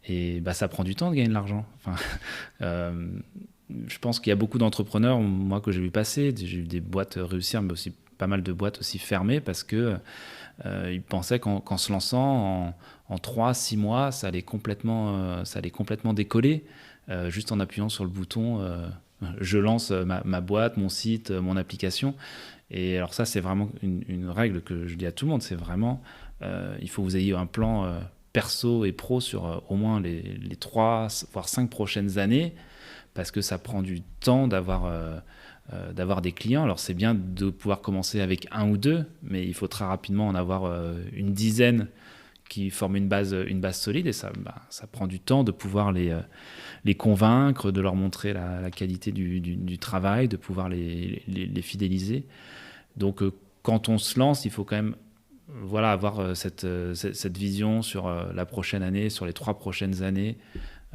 [SPEAKER 2] Et ça prend du temps de gagner de l'argent. Enfin, je pense qu'il y a beaucoup d'entrepreneurs, moi, que j'ai vu passer. J'ai vu des boîtes réussir, mais aussi pas mal de boîtes aussi fermées parce qu'ils pensaient qu'en se lançant en 3-6 mois, ça allait complètement décoller, juste en appuyant sur le bouton je lance ma boîte, mon site, mon application. Et alors ça, c'est vraiment une règle que je dis à tout le monde. C'est vraiment, il faut que vous ayez un plan perso et pro sur au moins les 3, voire 5 prochaines années, parce que ça prend du temps d'avoir des clients. Alors c'est bien de pouvoir commencer avec 1 ou 2, mais il faut très rapidement en avoir une dizaine qui forment une base solide, et ça prend du temps de pouvoir les convaincre, de leur montrer la qualité du travail, de pouvoir les fidéliser. Donc quand on se lance, il faut quand même avoir cette vision sur la prochaine année, sur les 3 prochaines années,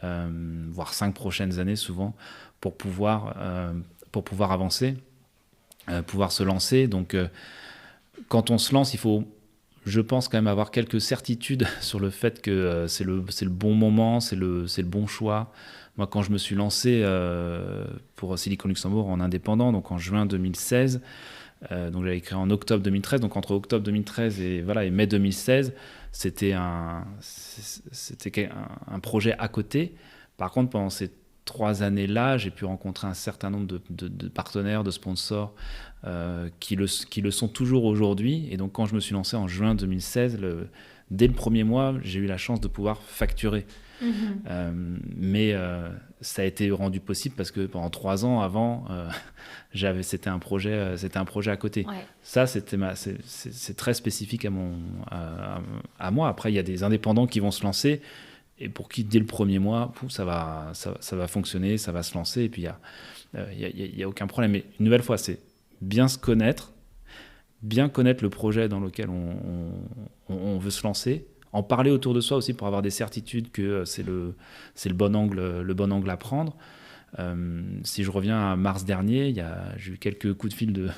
[SPEAKER 2] voire 5 prochaines années souvent, pour pouvoir avancer, pouvoir se lancer. Donc quand on se lance, il faut, je pense, quand même avoir quelques certitudes sur le fait que c'est le bon moment, c'est le bon choix. Moi, quand je me suis lancé pour Silicon Luxembourg en indépendant, donc en juin 2016, donc j'avais créé en octobre 2013, donc entre octobre 2013 et mai 2016, c'était un projet à côté. Par contre, pendant ces 3 années-là, j'ai pu rencontrer un certain nombre de partenaires, de sponsors qui le sont toujours aujourd'hui. Et donc quand je me suis lancé en juin 2016, dès le premier mois, j'ai eu la chance de pouvoir facturer. Mais ça a été rendu possible parce que pendant 3 ans avant, c'était un projet à côté.
[SPEAKER 1] Ouais.
[SPEAKER 2] Ça, c'est très spécifique à moi. Après, il y a des indépendants qui vont se lancer et pour qui dès le premier mois, ça va fonctionner, ça va se lancer. Et puis Il y a aucun problème. Mais une nouvelle fois, c'est bien se connaître, bien connaître le projet dans lequel on veut se lancer, en parler autour de soi aussi pour avoir des certitudes que c'est le bon angle à prendre. Si je reviens à mars dernier, j'ai eu quelques coups de fil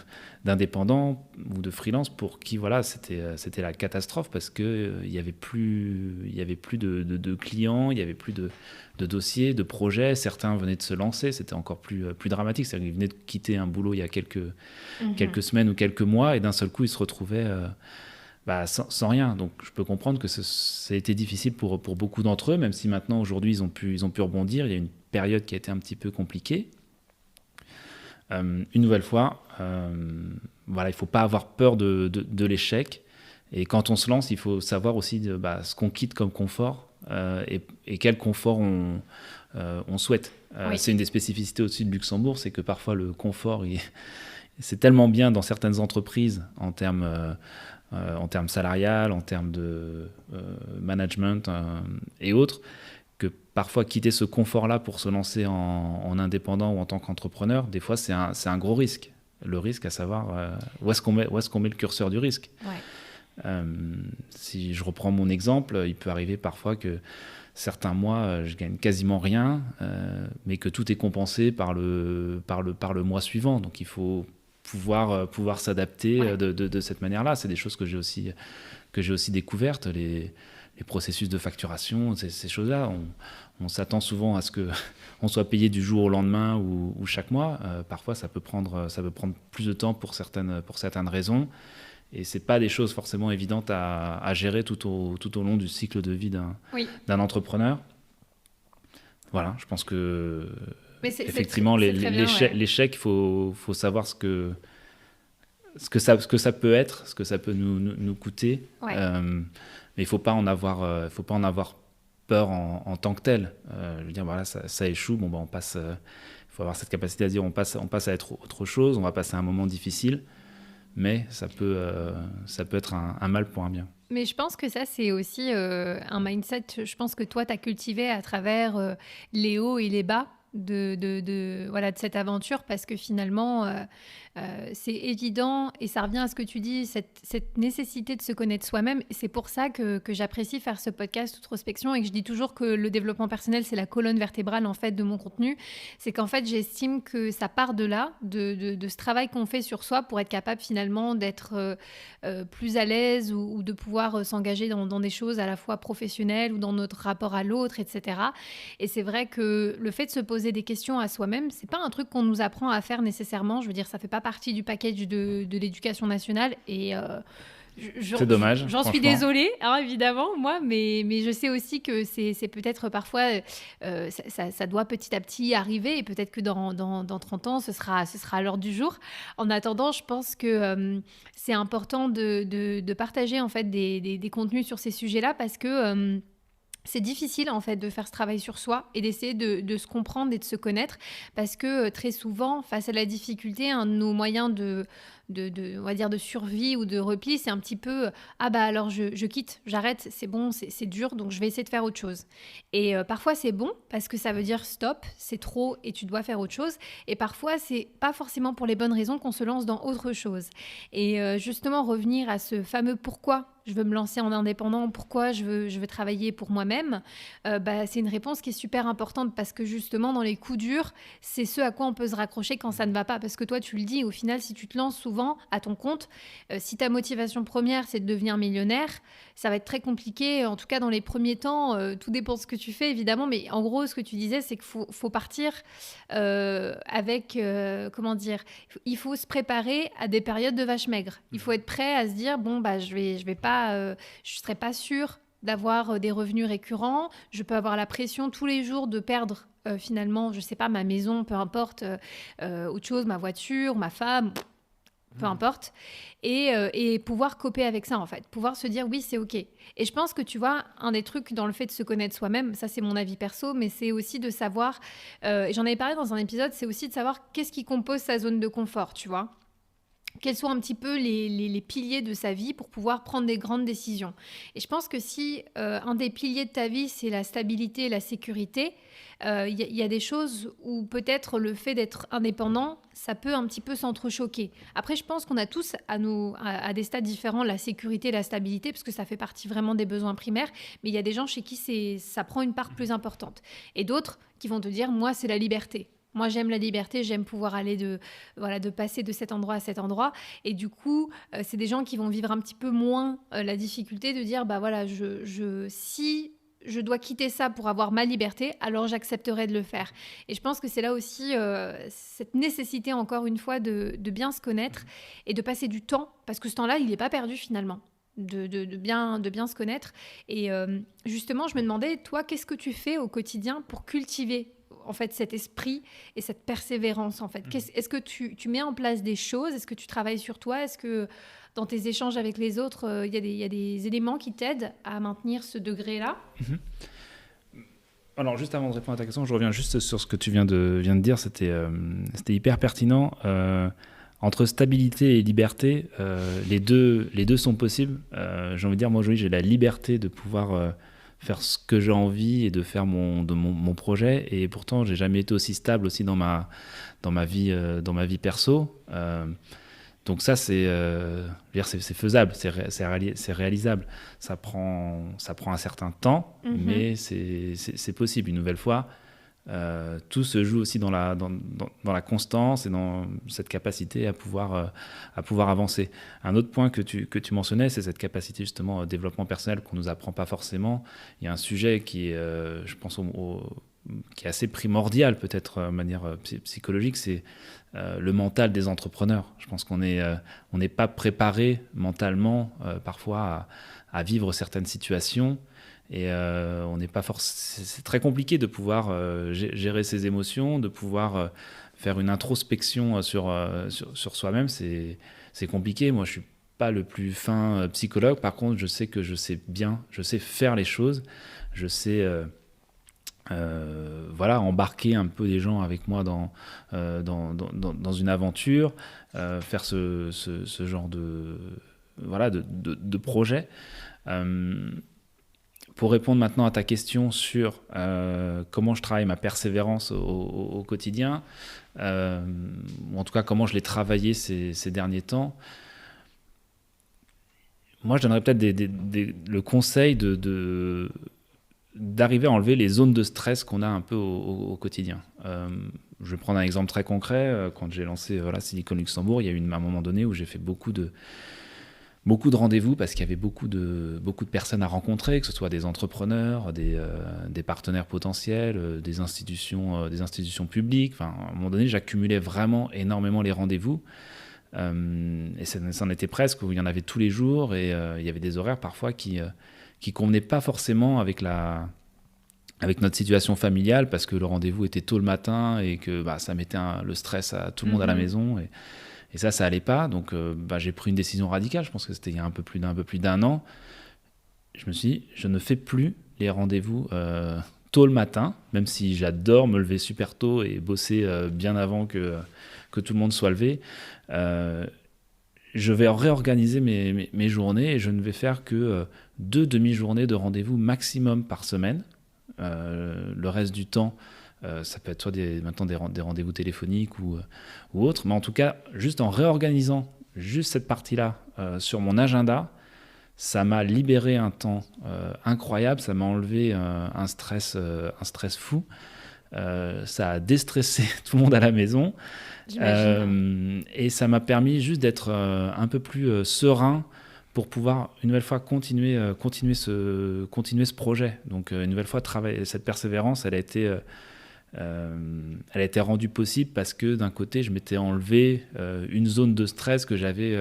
[SPEAKER 2] d'indépendants ou de freelance pour qui c'était la catastrophe parce que il y avait plus de clients, il y avait plus de dossiers, de projets. Certains venaient de se lancer, c'était encore plus dramatique. C'est-à-dire qu'ils venaient de quitter un boulot il y a quelques semaines ou quelques mois et d'un seul coup ils se retrouvaient sans rien. Donc je peux comprendre que ça a été difficile pour beaucoup d'entre eux, même si maintenant aujourd'hui ils ont pu rebondir. Il y a une période qui a été un petit peu compliquée. Une nouvelle fois, il ne faut pas avoir peur de l'échec. Et quand on se lance, il faut savoir aussi ce qu'on quitte comme confort et quel confort on souhaite.
[SPEAKER 1] Oui.
[SPEAKER 2] C'est une des spécificités aussi de Luxembourg, c'est que parfois le confort, c'est tellement bien dans certaines entreprises en termes salarial, en termes de management et autres, que parfois quitter ce confort-là pour se lancer en indépendant ou en tant qu'entrepreneur, des fois c'est un gros risque. Le risque à savoir où est-ce qu'on met le curseur du risque.
[SPEAKER 1] Ouais.
[SPEAKER 2] Si je reprends mon exemple, il peut arriver parfois que certains mois je gagne quasiment rien, mais que tout est compensé par le mois suivant. Donc il faut pouvoir s'adapter de cette manière-là. C'est des choses que j'ai aussi découvertes, les processus de facturation, ces choses-là. On s'attend souvent à ce qu'on soit payé du jour au lendemain ou chaque mois. Parfois, ça peut prendre plus de temps pour certaines raisons. Et ce n'est pas des choses forcément évidentes à gérer tout au long du cycle de vie d'un entrepreneur. Voilà, je pense que effectivement, l'échec, il faut savoir ce que ça peut être, ce que ça peut nous coûter.
[SPEAKER 1] Ouais.
[SPEAKER 2] Mais il ne faut pas en avoir peur en tant que tel. Je veux dire, ça échoue, on passe. Il faut avoir cette capacité à dire on passe à être autre chose, on va passer un moment difficile, mais ça peut être un mal pour un bien.
[SPEAKER 1] Mais je pense que ça, c'est aussi un mindset, je pense que toi, tu as cultivé à travers les hauts et les bas de cette aventure, parce que finalement, c'est évident, et ça revient à ce que tu dis, cette nécessité de se connaître soi-même. C'est pour ça que j'apprécie faire ce podcast Outrospection, et que je dis toujours que le développement personnel, c'est la colonne vertébrale en fait de mon contenu. C'est qu'en fait, j'estime que ça part de là, de ce travail qu'on fait sur soi pour être capable finalement d'être plus à l'aise ou de pouvoir s'engager dans des choses à la fois professionnelles ou dans notre rapport à l'autre, etc. Et c'est vrai que le fait de se poser des questions à soi-même, c'est pas un truc qu'on nous apprend à faire nécessairement. Je veux dire, ça fait pas partie du package de l'éducation nationale, et
[SPEAKER 2] c'est dommage.
[SPEAKER 1] J'en suis désolée, évidemment, moi, mais je sais aussi que c'est peut-être parfois, ça doit petit à petit arriver, et peut-être que dans 30 ans, ce sera à l'ordre du jour. En attendant, je pense que c'est important de partager en fait des contenus sur ces sujets-là, parce que c'est difficile en fait de faire ce travail sur soi et d'essayer de se comprendre et de se connaître, parce que très souvent, face à la difficulté, un de nos moyens on va dire de survie ou de repli, c'est un petit peu alors je quitte, j'arrête, c'est bon, c'est dur, donc je vais essayer de faire autre chose. Et parfois c'est bon parce que ça veut dire stop, c'est trop et tu dois faire autre chose. Et parfois c'est pas forcément pour les bonnes raisons qu'on se lance dans autre chose. Et justement revenir à ce fameux pourquoi je veux me lancer en indépendant, pourquoi je veux travailler pour moi-même, c'est une réponse qui est super importante, parce que justement dans les coups durs, c'est ce à quoi on peut se raccrocher quand ça ne va pas. Parce que toi tu le dis, au final, si tu te lances souvent à ton compte, si ta motivation première c'est de devenir millionnaire, ça va être très compliqué, en tout cas dans les premiers temps. Tout dépend de ce que tu fais évidemment, mais en gros ce que tu disais, c'est qu'il faut partir avec, comment dire, il faut se préparer à des périodes de vache maigre. Il faut être prêt à se dire je serai pas sûre d'avoir des revenus récurrents, je peux avoir la pression tous les jours de perdre finalement, je sais pas, ma maison, peu importe, autre chose, ma voiture, ma femme, peu importe, et pouvoir coper avec ça en fait, pouvoir se dire oui, c'est ok. Et je pense que tu vois, un des trucs dans le fait de se connaître soi-même, ça c'est mon avis perso, mais c'est aussi de savoir, et j'en avais parlé dans un épisode, c'est aussi de savoir qu'est-ce qui compose sa zone de confort, tu vois. quels sont un petit peu les piliers de sa vie pour pouvoir prendre des grandes décisions. Et je pense que si un des piliers de ta vie, c'est la stabilité et la sécurité, y a des choses où peut-être le fait d'être indépendant, ça peut un petit peu s'entrechoquer. Après, je pense qu'on a tous à des stades différents la sécurité et la stabilité, parce que ça fait partie vraiment des besoins primaires, mais il y a des gens chez qui ça prend une part plus importante. Et d'autres qui vont te dire, moi, c'est la liberté. Moi, j'aime la liberté, j'aime pouvoir aller de passer de cet endroit à cet endroit. Et du coup, c'est des gens qui vont vivre un petit peu moins la difficulté de dire, bah voilà, si je dois quitter ça pour avoir ma liberté, alors j'accepterai de le faire. Et je pense que c'est là aussi cette nécessité, encore une fois, de bien se connaître et de passer du temps, parce que ce temps-là, il n'est pas perdu finalement. De bien se connaître. Et justement, je me demandais, toi, qu'est-ce que tu fais au quotidien pour cultiver en fait cet esprit et cette persévérance en fait. Est-ce que tu mets en place des choses? Est-ce que tu travailles sur toi? Est-ce que dans tes échanges avec les autres, il y a des éléments qui t'aident à maintenir ce degré-là?
[SPEAKER 2] Alors, juste avant de répondre à ta question, je reviens juste sur ce que tu viens de dire. C'était hyper pertinent. Entre stabilité et liberté, les deux sont possibles. J'ai envie de dire, moi aujourd'hui, j'ai la liberté de pouvoir faire ce que j'ai envie et de faire mon projet. Et pourtant, j'ai jamais été aussi stable aussi dans ma vie perso. Donc ça, c'est faisable, c'est réalisable. Ça prend un certain temps, mais c'est possible. Une nouvelle fois, tout se joue aussi dans la constance et dans cette capacité à pouvoir avancer. Un autre point que tu mentionnais, c'est cette capacité justement au développement personnel qu'on nous apprend pas forcément. Il y a un sujet qui est, je pense, qui est assez primordial peut-être de manière psychologique, c'est le mental des entrepreneurs. Je pense qu'on n'est pas préparé mentalement parfois à vivre certaines situations. Et on n'est pas c'est très compliqué de pouvoir gérer ses émotions, de pouvoir faire une introspection sur soi-même. C'est compliqué. Moi, je suis pas le plus fin psychologue. Par contre, je sais que je sais faire les choses. Je sais embarquer un peu des gens avec moi dans une aventure, faire ce genre de projet. Pour répondre maintenant à ta question sur comment je travaille ma persévérance au quotidien, ou en tout cas comment je l'ai travaillé ces derniers temps, moi je donnerais peut-être le conseil d'arriver à enlever les zones de stress qu'on a un peu au quotidien. Je vais prendre un exemple très concret. Quand j'ai lancé Silicon Luxembourg, il y a eu un moment donné où j'ai fait beaucoup de rendez-vous parce qu'il y avait beaucoup de personnes à rencontrer, que ce soit des entrepreneurs, des partenaires potentiels, des institutions publiques. Enfin, à un moment donné, j'accumulais vraiment énormément les rendez-vous. Et ça en était presque où il y en avait tous les jours et il y avait des horaires parfois qui convenaient pas forcément avec notre situation familiale parce que le rendez-vous était tôt le matin et que ça mettait le stress à tout le monde à la maison. Et ça allait pas. Donc, j'ai pris une décision radicale. Je pense que c'était il y a un peu plus d'un an. Je me suis dit, je ne fais plus les rendez-vous tôt le matin, même si j'adore me lever super tôt et bosser bien avant que tout le monde soit levé. Je vais réorganiser mes journées et je ne vais faire que 2 demi-journées de rendez-vous maximum par semaine. Le reste du temps, ça peut être soit maintenant des rendez-vous téléphoniques ou autres, mais en tout cas, juste en réorganisant juste cette partie-là sur mon agenda, ça m'a libéré un temps incroyable, ça m'a enlevé un stress fou, ça a déstressé tout le monde à la maison, et ça m'a permis juste d'être un peu plus serein pour pouvoir une nouvelle fois continuer ce projet. Donc une nouvelle fois, cette persévérance, elle a été rendue possible parce que d'un côté, je m'étais enlevé une zone de stress que j'avais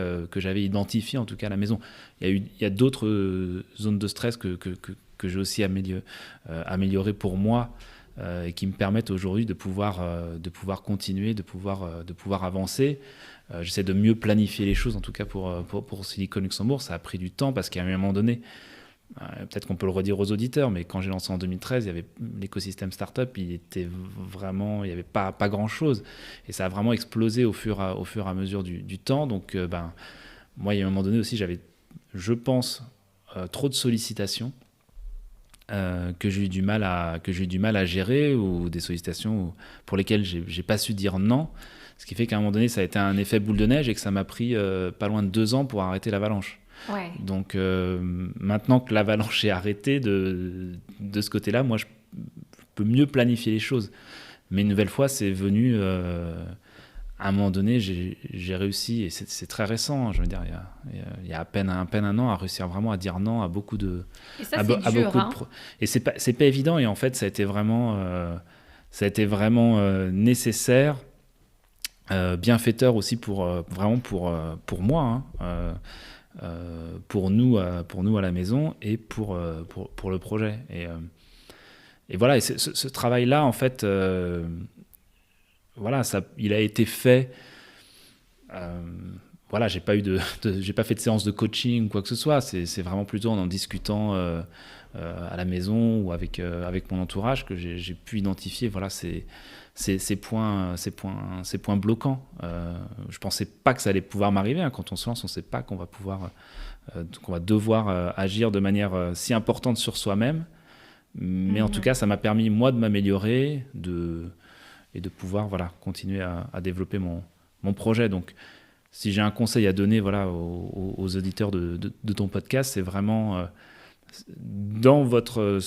[SPEAKER 2] identifiée, en tout cas à la maison. Il y a d'autres zones de stress que j'ai aussi améliorées pour moi et qui me permettent aujourd'hui de pouvoir continuer, de pouvoir avancer. J'essaie de mieux planifier les choses, en tout cas pour Silicon Luxembourg. Ça a pris du temps parce qu'à un moment donné, peut-être qu'on peut le redire aux auditeurs, mais quand j'ai lancé en 2013, il y avait l'écosystème startup, il était vraiment, il n'y avait pas grand-chose. Et ça a vraiment explosé au fur et à mesure du temps. Donc, moi, il y a un moment donné aussi, j'avais, je pense, trop de sollicitations que j'ai eu du mal à gérer, ou des sollicitations pour lesquelles j'ai pas su dire non. Ce qui fait qu'à un moment donné, ça a été un effet boule de neige et que ça m'a pris pas loin de 2 ans pour arrêter l'avalanche.
[SPEAKER 1] Ouais.
[SPEAKER 2] Donc maintenant que l'avalanche est arrêtée de ce côté-là, moi je peux mieux planifier les choses. Mais une nouvelle fois, c'est venu à un moment donné, j'ai réussi, et c'est très récent, hein, je veux dire, il y a à peine un an, à réussir vraiment à dire non à beaucoup de...
[SPEAKER 1] Et ça, c'est dur, hein.
[SPEAKER 2] Et c'est pas évident, et en fait, ça a été vraiment nécessaire, bienfaiteur aussi vraiment pour moi, hein, pour nous à la maison, et pour le projet. Et voilà, et ce travail-là, en fait, voilà, il a été fait. Voilà, j'ai pas fait de séance de coaching ou quoi que ce soit. C'est vraiment plutôt en discutant à la maison ou avec mon entourage que j'ai pu identifier, voilà, ces points bloquants. Je pensais pas que ça allait pouvoir m'arriver, hein. Quand on se lance, on sait pas qu'on va devoir agir de manière si importante sur soi-même. Mais en tout cas, ça m'a permis, moi, de m'améliorer, et de pouvoir, voilà, continuer à développer mon projet. Donc, si j'ai un conseil à donner, voilà, aux auditeurs de ton podcast, c'est vraiment, dans votre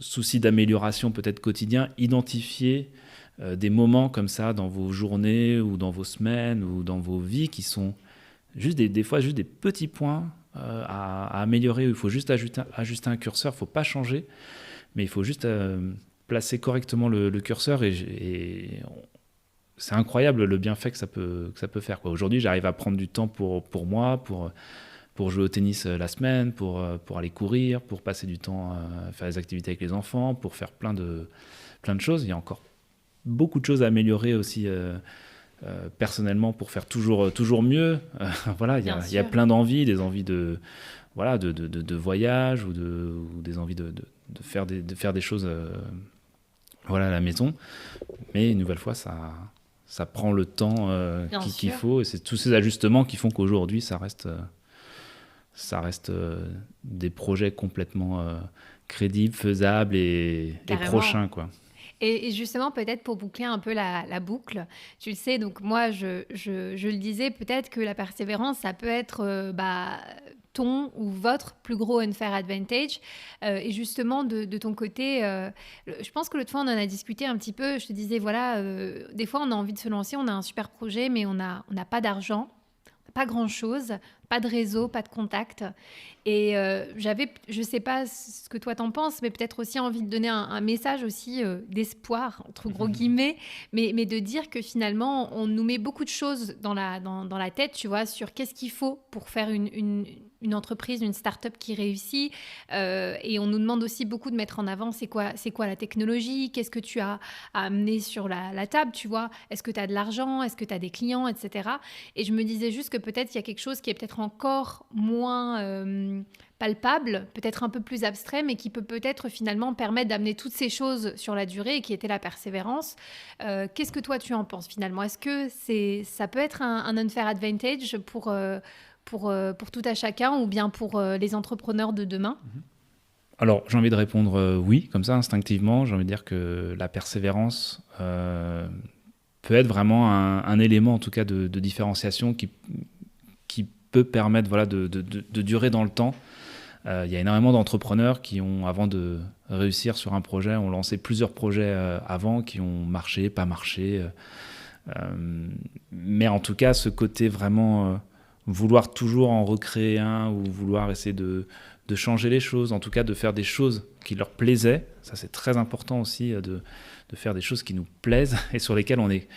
[SPEAKER 2] souci d'amélioration peut-être quotidien, identifier des moments comme ça dans vos journées ou dans vos semaines ou dans vos vies qui sont juste des fois juste des petits points à améliorer. Il faut juste ajuster un curseur, il ne faut pas changer, mais il faut juste placer correctement le curseur, et c'est incroyable le bienfait que ça peut faire, quoi. Aujourd'hui, j'arrive à prendre du temps pour moi, pour jouer au tennis la semaine, pour aller courir, pour passer du temps à faire des activités avec les enfants, pour faire plein de choses. Il y a encore beaucoup de choses à améliorer aussi personnellement, pour faire toujours mieux. Voilà, il y a plein d'envies, des envies de voyage, ou des envies de faire des choses voilà, à la maison. Mais une nouvelle fois, ça prend le temps qu'il faut, et c'est tous ces ajustements qui font qu'aujourd'hui, ça reste des projets complètement crédibles, faisables et prochains, quoi.
[SPEAKER 1] Et justement, peut-être pour boucler un peu la boucle, tu le sais, donc moi, je le disais, peut-être que la persévérance, ça peut être ton ou votre plus gros unfair advantage. Et justement, de ton côté, je pense que l'autre fois, on en a discuté un petit peu. Je te disais, voilà, des fois, on a envie de se lancer, on a un super projet, mais on n'a pas d'argent, pas grand-chose, pas de réseau, pas de contact. Et j'avais, je sais pas ce que toi t'en penses, mais peut-être aussi envie de donner un message aussi d'espoir, entre gros guillemets, mais de dire que finalement, on nous met beaucoup de choses dans la tête, tu vois, sur qu'est-ce qu'il faut pour faire une entreprise, une start-up qui réussit. Et on nous demande aussi beaucoup de mettre en avant c'est quoi la technologie, qu'est-ce que tu as à amener sur la table, tu vois. Est-ce que tu as de l'argent, est-ce que tu as des clients, etc. Et je me disais juste que peut-être il y a quelque chose qui est peut-être encore moins palpable, peut-être un peu plus abstrait, mais qui peut peut-être finalement permettre d'amener toutes ces choses sur la durée, et qui était la persévérance. Qu'est-ce que toi tu en penses finalement? Est-ce que ça peut être un unfair advantage pour tout à chacun, ou bien pour les entrepreneurs de demain?
[SPEAKER 2] Alors, j'ai envie de répondre oui, comme ça, instinctivement. J'ai envie de dire que la persévérance peut être vraiment un élément, en tout cas, de différenciation qui peut permettre, voilà, de durer dans le temps. Il y a énormément d'entrepreneurs qui ont, avant de réussir sur un projet, ont lancé plusieurs projets avant, qui ont marché, pas marché. Mais en tout cas, ce côté vraiment vouloir toujours en recréer un, ou vouloir essayer de changer les choses, en tout cas de faire des choses qui leur plaisaient. Ça, c'est très important aussi, de faire des choses qui nous plaisent et sur lesquelles on est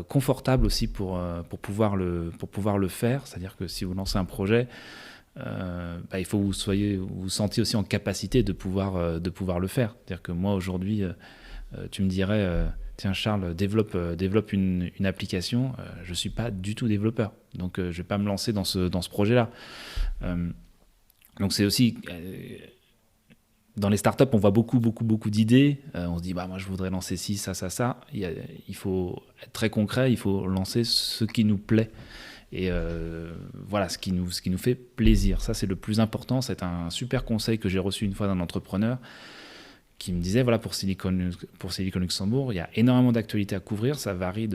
[SPEAKER 2] confortable aussi pour pouvoir le faire. C'est-à-dire que si vous lancez un projet, il faut que vous vous sentiez aussi en capacité de pouvoir le faire. C'est-à-dire que moi, aujourd'hui, tu me dirais... Tiens, Charles, développe une application. Je ne suis pas du tout développeur. Donc, je ne vais pas me lancer dans ce projet-là. Donc, c'est aussi dans les startups, on voit beaucoup d'idées. On se dit, moi, je voudrais lancer ci, ça, ça, ça. Il faut être très concret, il faut lancer ce qui nous plaît. Et voilà, ce qui nous fait plaisir. Ça, c'est le plus important. C'est un super conseil que j'ai reçu une fois d'un entrepreneur qui me disait, voilà, pour Silicon Luxembourg, il y a énormément d'actualités à couvrir. Ça varie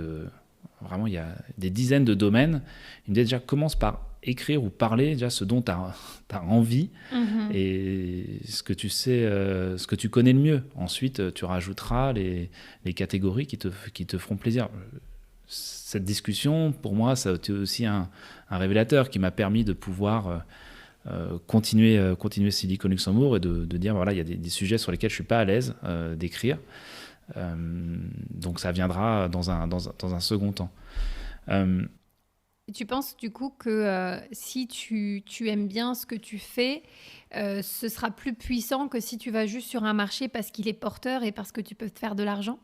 [SPEAKER 2] vraiment, il y a des dizaines de domaines. Il me disait déjà, commence par écrire ou parler déjà ce dont tu as envie et ce que tu sais, ce que tu connais le mieux. Ensuite, tu rajouteras les catégories qui te feront plaisir. Cette discussion, pour moi, ça a été aussi un révélateur qui m'a permis de pouvoir continuer Silicon Luxembourg et de dire, voilà, il y a des sujets sur lesquels je ne suis pas à l'aise d'écrire. Donc ça viendra dans un second temps.
[SPEAKER 1] Tu penses du coup que si tu aimes bien ce que tu fais, ce sera plus puissant que si tu vas juste sur un marché parce qu'il est porteur et parce que tu peux te faire de l'argent ?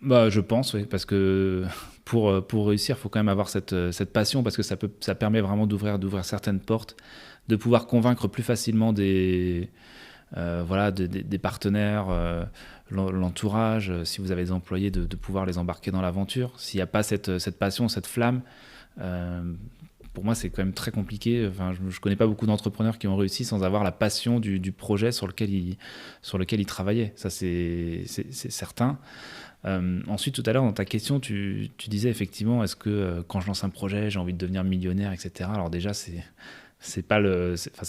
[SPEAKER 2] Je pense, oui, parce que pour réussir, il faut quand même avoir cette passion, parce que ça permet vraiment d'ouvrir certaines portes, de pouvoir convaincre plus facilement des partenaires, l'entourage, si vous avez des employés, de pouvoir les embarquer dans l'aventure. S'il n'y a pas cette passion, cette flamme, pour moi, c'est quand même très compliqué. Enfin, je ne connais pas beaucoup d'entrepreneurs qui ont réussi sans avoir la passion du projet sur lequel ils travaillaient. Ça, c'est certain. Ensuite, tout à l'heure, dans ta question, tu disais effectivement, est-ce que quand je lance un projet, j'ai envie de devenir millionnaire, etc. Alors déjà, c'est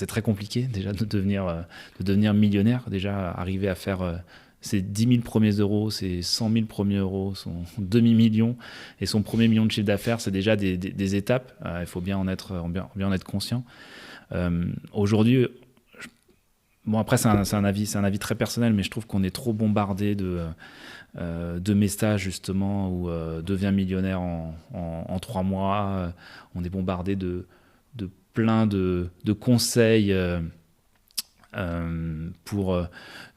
[SPEAKER 2] très compliqué déjà de devenir millionnaire. Déjà, arriver à faire ses 10 000 premiers euros, ses 100 000 premiers euros, son demi-million et son premier million de chiffre d'affaires, c'est déjà des étapes. Il faut bien en être conscient. Aujourd'hui, après, c'est un avis très personnel, mais je trouve qu'on est trop bombardé de messages justement où deviens millionnaire en 3 mois. On est bombardé de plein de conseils pour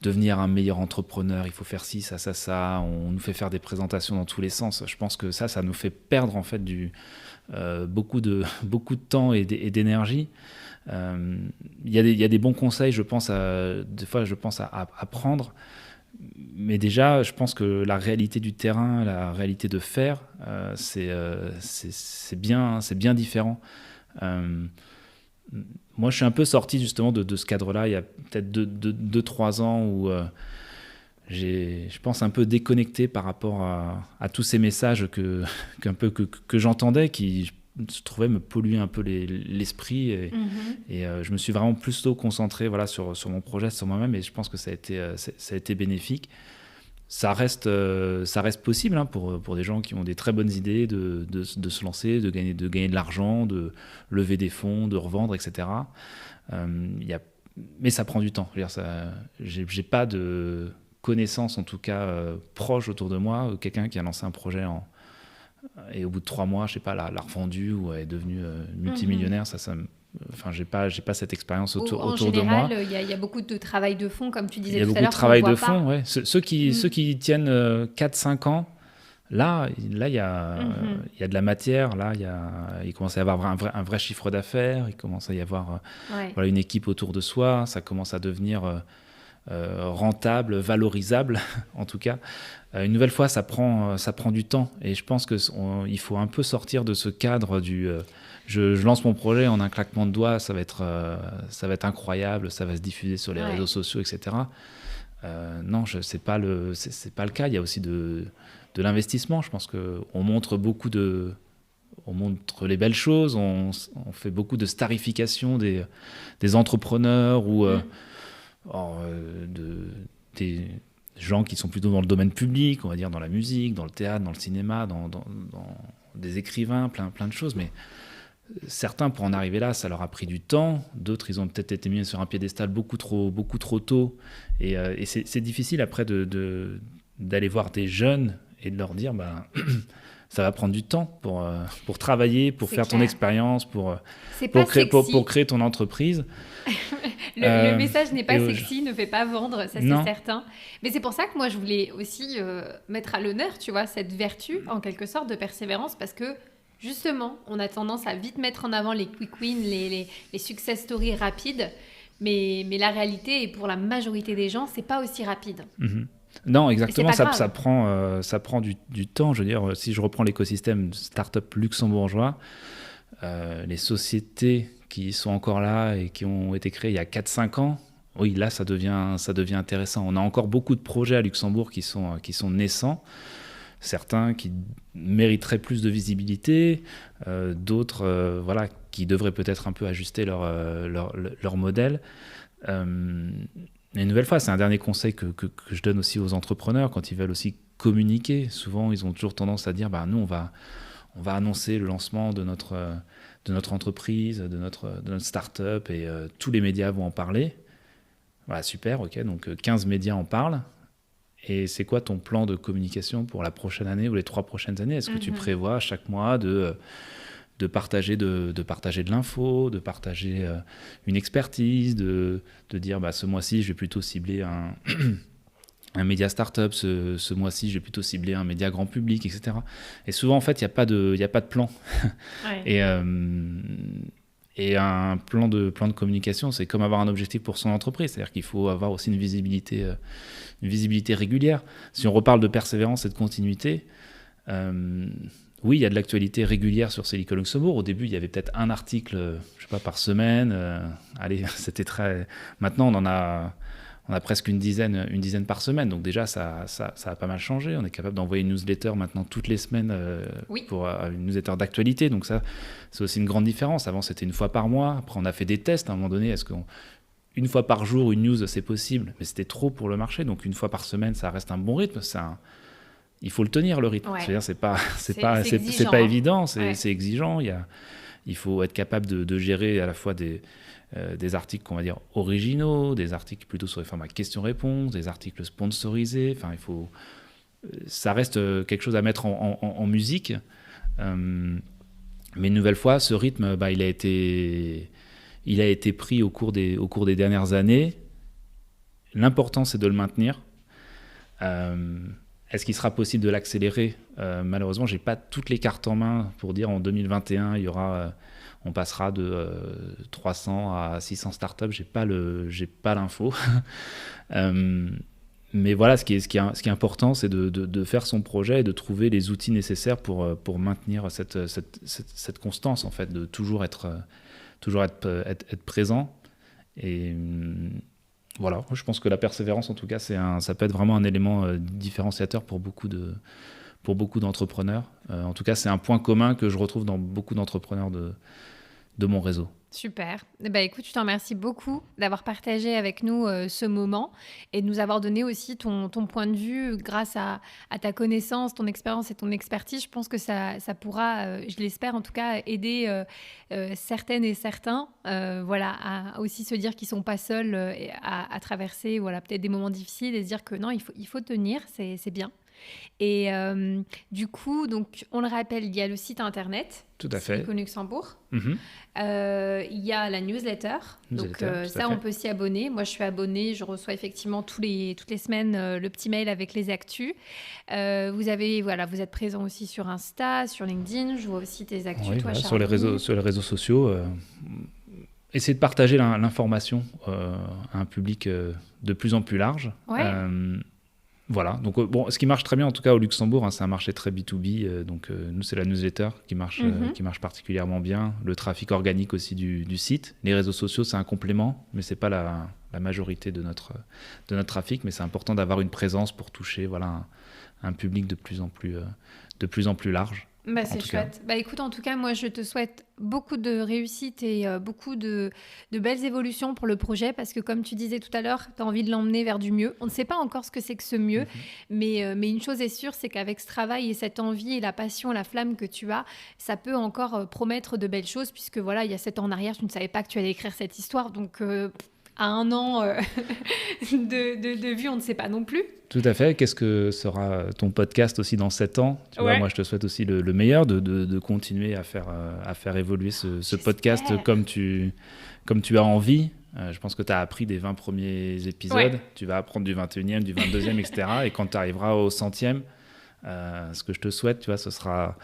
[SPEAKER 2] devenir un meilleur entrepreneur. Il faut faire ci, ça, ça, ça. On nous fait faire des présentations dans tous les sens. Je pense que ça nous fait perdre en fait beaucoup de temps et d'énergie. Il y a des bons conseils, des fois je pense à prendre. Mais déjà, je pense que la réalité du terrain, la réalité de faire, c'est bien différent. Moi, je suis un peu sorti justement de ce cadre-là il y a peut-être 2-3 ans où j'ai, je pense, un peu déconnecté par rapport à tous ces messages que j'entendais, qui se trouvaient me polluer un peu l'esprit. Et je me suis vraiment plutôt concentré sur mon projet, sur moi-même, et je pense que ça a été bénéfique. Ça reste possible pour des gens qui ont des très bonnes idées de se lancer, de gagner de l'argent, de lever des fonds, de revendre, etc. Mais ça prend du temps. J'ai pas de connaissances, en tout cas proches autour de moi, quelqu'un qui a lancé un projet et au bout de 3 mois, je sais pas, l'a revendu ou est devenu multimillionnaire. Enfin, j'ai pas cette expérience autour de moi.
[SPEAKER 1] En général, il y a beaucoup de travail de fond, comme tu disais tout à l'heure.
[SPEAKER 2] Il y a beaucoup de travail de fond, ouais. Ceux qui tiennent 4-5 ans, là, il y a de la matière. Là, il commence à y avoir un vrai chiffre d'affaires. Il commence à y avoir une équipe autour de soi. Ça commence à devenir rentable, valorisable, en tout cas. Une nouvelle fois, ça prend du temps. Et je pense qu'il faut un peu sortir de ce cadre du... Je lance mon projet en un claquement de doigts, ça va être incroyable, ça va se diffuser sur les réseaux sociaux, etc. Non, c'est pas le cas. Il y a aussi de l'investissement. Je pense qu'on montre on montre les belles choses, on fait beaucoup de starification des entrepreneurs ou des gens qui sont plutôt dans le domaine public, on va dire dans la musique, dans le théâtre, dans le cinéma, dans des écrivains, plein de choses, mais certains, pour en arriver là, ça leur a pris du temps. D'autres, ils ont peut-être été mis sur un piédestal beaucoup trop tôt. Et c'est difficile après d'aller voir des jeunes et de leur dire ça va prendre du temps pour travailler, pour faire ton expérience, pour créer ton entreprise.
[SPEAKER 1] Le message n'est pas sexy, ne fait pas vendre, ça c'est certain. Mais c'est pour ça que moi je voulais aussi mettre à l'honneur, tu vois, cette vertu en quelque sorte de persévérance, parce que justement, on a tendance à vite mettre en avant les quick wins, les success stories rapides. Mais la réalité, et pour la majorité des gens, c'est pas aussi rapide.
[SPEAKER 2] Non, exactement, ça prend du temps. Je veux dire, si je reprends l'écosystème start-up luxembourgeois, les sociétés qui sont encore là et qui ont été créées il y a 4-5 ans, oui, là, ça devient intéressant. On a encore beaucoup de projets à Luxembourg qui sont naissants. Certains qui mériteraient plus de visibilité, d'autres voilà, qui devraient peut-être un peu ajuster leur modèle. Une nouvelle fois, c'est un dernier conseil que je donne aussi aux entrepreneurs quand ils veulent aussi communiquer. Souvent, ils ont toujours tendance à dire nous, on va annoncer le lancement de notre entreprise, de notre start-up et tous les médias vont en parler. Voilà, super, ok, donc 15 médias en parlent. Et c'est quoi ton plan de communication pour la prochaine année ou les 3 prochaines années ? Est-ce que tu prévois chaque mois de partager de l'info, de partager une expertise, de dire ce mois-ci, je vais plutôt cibler un média start-up, ce mois-ci, je vais plutôt cibler un média grand public, etc. Et souvent, en fait, il n'y a pas de plan. Ouais. Et un plan de communication, c'est comme avoir un objectif pour son entreprise. C'est-à-dire qu'il faut avoir aussi une visibilité régulière. Si on reparle de persévérance et de continuité, oui, il y a de l'actualité régulière sur Silicon Luxembourg. Au début, il y avait peut-être un article, je sais pas, par semaine. Allez, c'était très... Maintenant, on a presque une dizaine par semaine. Donc déjà, ça a pas mal changé. On est capable d'envoyer une newsletter maintenant toutes les semaines pour une newsletter d'actualité. Donc ça, c'est aussi une grande différence. Avant, c'était une fois par mois. Après, on a fait des tests à un moment donné. Est-ce qu'une fois par jour, une news, c'est possible ? Mais c'était trop pour le marché. Donc une fois par semaine, ça reste un bon rythme. Il faut le tenir, le rythme. Ouais. C'est-à-dire, c'est pas évident. C'est exigeant. Il faut être capable de gérer à la fois des articles qu'on va dire originaux, des articles plutôt sur les formats questions-réponses, des articles sponsorisés. Enfin, ça reste quelque chose à mettre en musique. Mais une nouvelle fois, ce rythme, il a été pris au cours des dernières années. L'important, c'est de le maintenir. Est-ce qu'il sera possible de l'accélérer ? Malheureusement, je n'ai pas toutes les cartes en main pour dire en 2021, on passera de 300 à 600 startups. J'ai pas l'info. Mais voilà, ce qui est important, c'est de faire son projet et de trouver les outils nécessaires pour maintenir cette constance, en fait, de toujours être présent. Et voilà, je pense que la persévérance, en tout cas, ça peut être vraiment un élément différenciateur pour beaucoup d'entrepreneurs. En tout cas, c'est un point commun que je retrouve dans beaucoup d'entrepreneurs de mon réseau.
[SPEAKER 1] Super. Écoute, je te remercie beaucoup d'avoir partagé avec nous ce moment et de nous avoir donné aussi ton point de vue grâce à ta connaissance, ton expérience et ton expertise. Je pense que ça pourra, je l'espère en tout cas, aider certaines et certains à aussi se dire qu'ils ne sont pas seuls à traverser peut-être des moments difficiles et se dire que non, il faut tenir, c'est bien. Et du coup, donc, on le rappelle, il y a le site internet.
[SPEAKER 2] Tout à fait.
[SPEAKER 1] Silicon Luxembourg. Il y a la newsletter. Donc ça, on peut s'y abonner. Moi, je suis abonnée. Je reçois effectivement toutes les semaines le petit mail avec les actus. Vous êtes présent aussi sur Insta, sur LinkedIn. Je vois aussi tes actus, toi,
[SPEAKER 2] sur les réseaux sociaux. Essayez de partager l'information à un public de plus en plus large.
[SPEAKER 1] Ouais.
[SPEAKER 2] Voilà, donc ce qui marche très bien en tout cas au Luxembourg, c'est un marché très B2B, donc nous c'est la newsletter qui marche particulièrement bien, le trafic organique aussi du site, les réseaux sociaux c'est un complément, mais c'est pas la majorité de notre trafic, mais c'est important d'avoir une présence pour toucher un public de plus en plus large.
[SPEAKER 1] C'est chouette. Écoute, en tout cas, moi, je te souhaite beaucoup de réussite et beaucoup de belles évolutions pour le projet parce que, comme tu disais tout à l'heure, tu as envie de l'emmener vers du mieux. On ne sait pas encore ce que c'est que ce mieux, mais une chose est sûre, c'est qu'avec ce travail et cette envie et la passion, la flamme que tu as, ça peut encore promettre de belles choses puisque, il y a 7 ans en arrière, tu ne savais pas que tu allais écrire cette histoire. Donc, à 1 an de vue, on ne sait pas non plus.
[SPEAKER 2] Tout à fait. Qu'est-ce que sera ton podcast aussi dans 7 ans ? Tu vois, moi, je te souhaite aussi le meilleur, de continuer à faire évoluer ce podcast comme tu as envie. Je pense que tu as appris des 20 premiers épisodes. Ouais. Tu vas apprendre du 21e, du 22e, etc. Et quand tu arriveras au 100e, ce que je te souhaite, tu vois, ce sera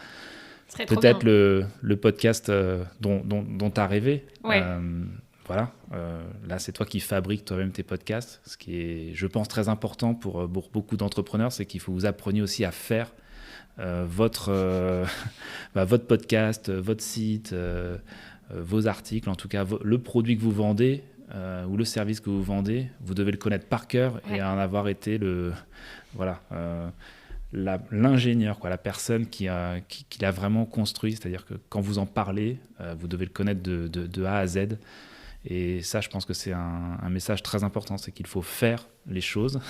[SPEAKER 2] peut-être le podcast dont tu as rêvé.
[SPEAKER 1] Ouais.
[SPEAKER 2] voilà, là c'est toi qui fabriques toi-même tes podcasts. Ce qui est, je pense, très important pour beaucoup d'entrepreneurs, c'est qu'il faut que vous appreniez aussi à faire votre podcast, votre site, vos articles, en tout cas le produit que vous vendez ou le service que vous vendez, vous devez le connaître par cœur et en avoir été l'ingénieur, la personne qui l'a vraiment construit. C'est-à-dire que quand vous en parlez, vous devez le connaître de A à Z. Et ça, je pense que c'est un message très important, c'est qu'il faut faire les choses.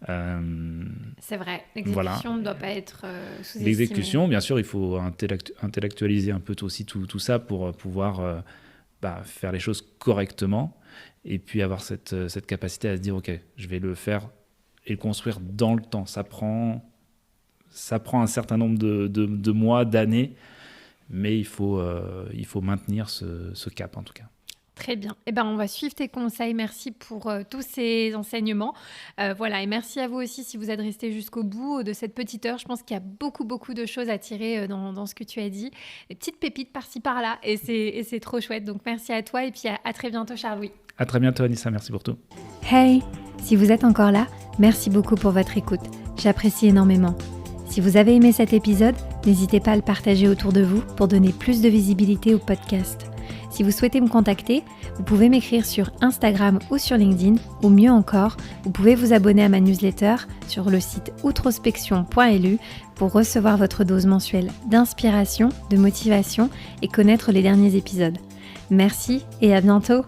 [SPEAKER 1] C'est vrai, l'exécution ne doit pas être sous-estimée.
[SPEAKER 2] L'exécution, bien sûr, il faut intellectualiser un peu aussi tout ça pour pouvoir faire les choses correctement et puis avoir cette capacité à se dire, OK, je vais le faire et le construire dans le temps. Ça prend un certain nombre de mois, d'années, mais il faut maintenir ce cap en tout cas.
[SPEAKER 1] Très bien. On va suivre tes conseils. Merci pour tous ces enseignements. Et merci à vous aussi si vous êtes restés jusqu'au bout de cette petite heure. Je pense qu'il y a beaucoup, beaucoup de choses à tirer dans ce que tu as dit. Des petites pépites par-ci, par-là. Et c'est trop chouette. Donc, merci à toi. Et puis, à très bientôt, Charles-Louis.
[SPEAKER 2] À très bientôt, Anissa. Merci pour tout.
[SPEAKER 1] Hey, si vous êtes encore là, merci beaucoup pour votre écoute. J'apprécie énormément. Si vous avez aimé cet épisode, n'hésitez pas à le partager autour de vous pour donner plus de visibilité au podcast. Si vous souhaitez me contacter, vous pouvez m'écrire sur Instagram ou sur LinkedIn, ou mieux encore, vous pouvez vous abonner à ma newsletter sur le site outrospection.lu pour recevoir votre dose mensuelle d'inspiration, de motivation et connaître les derniers épisodes. Merci et à bientôt!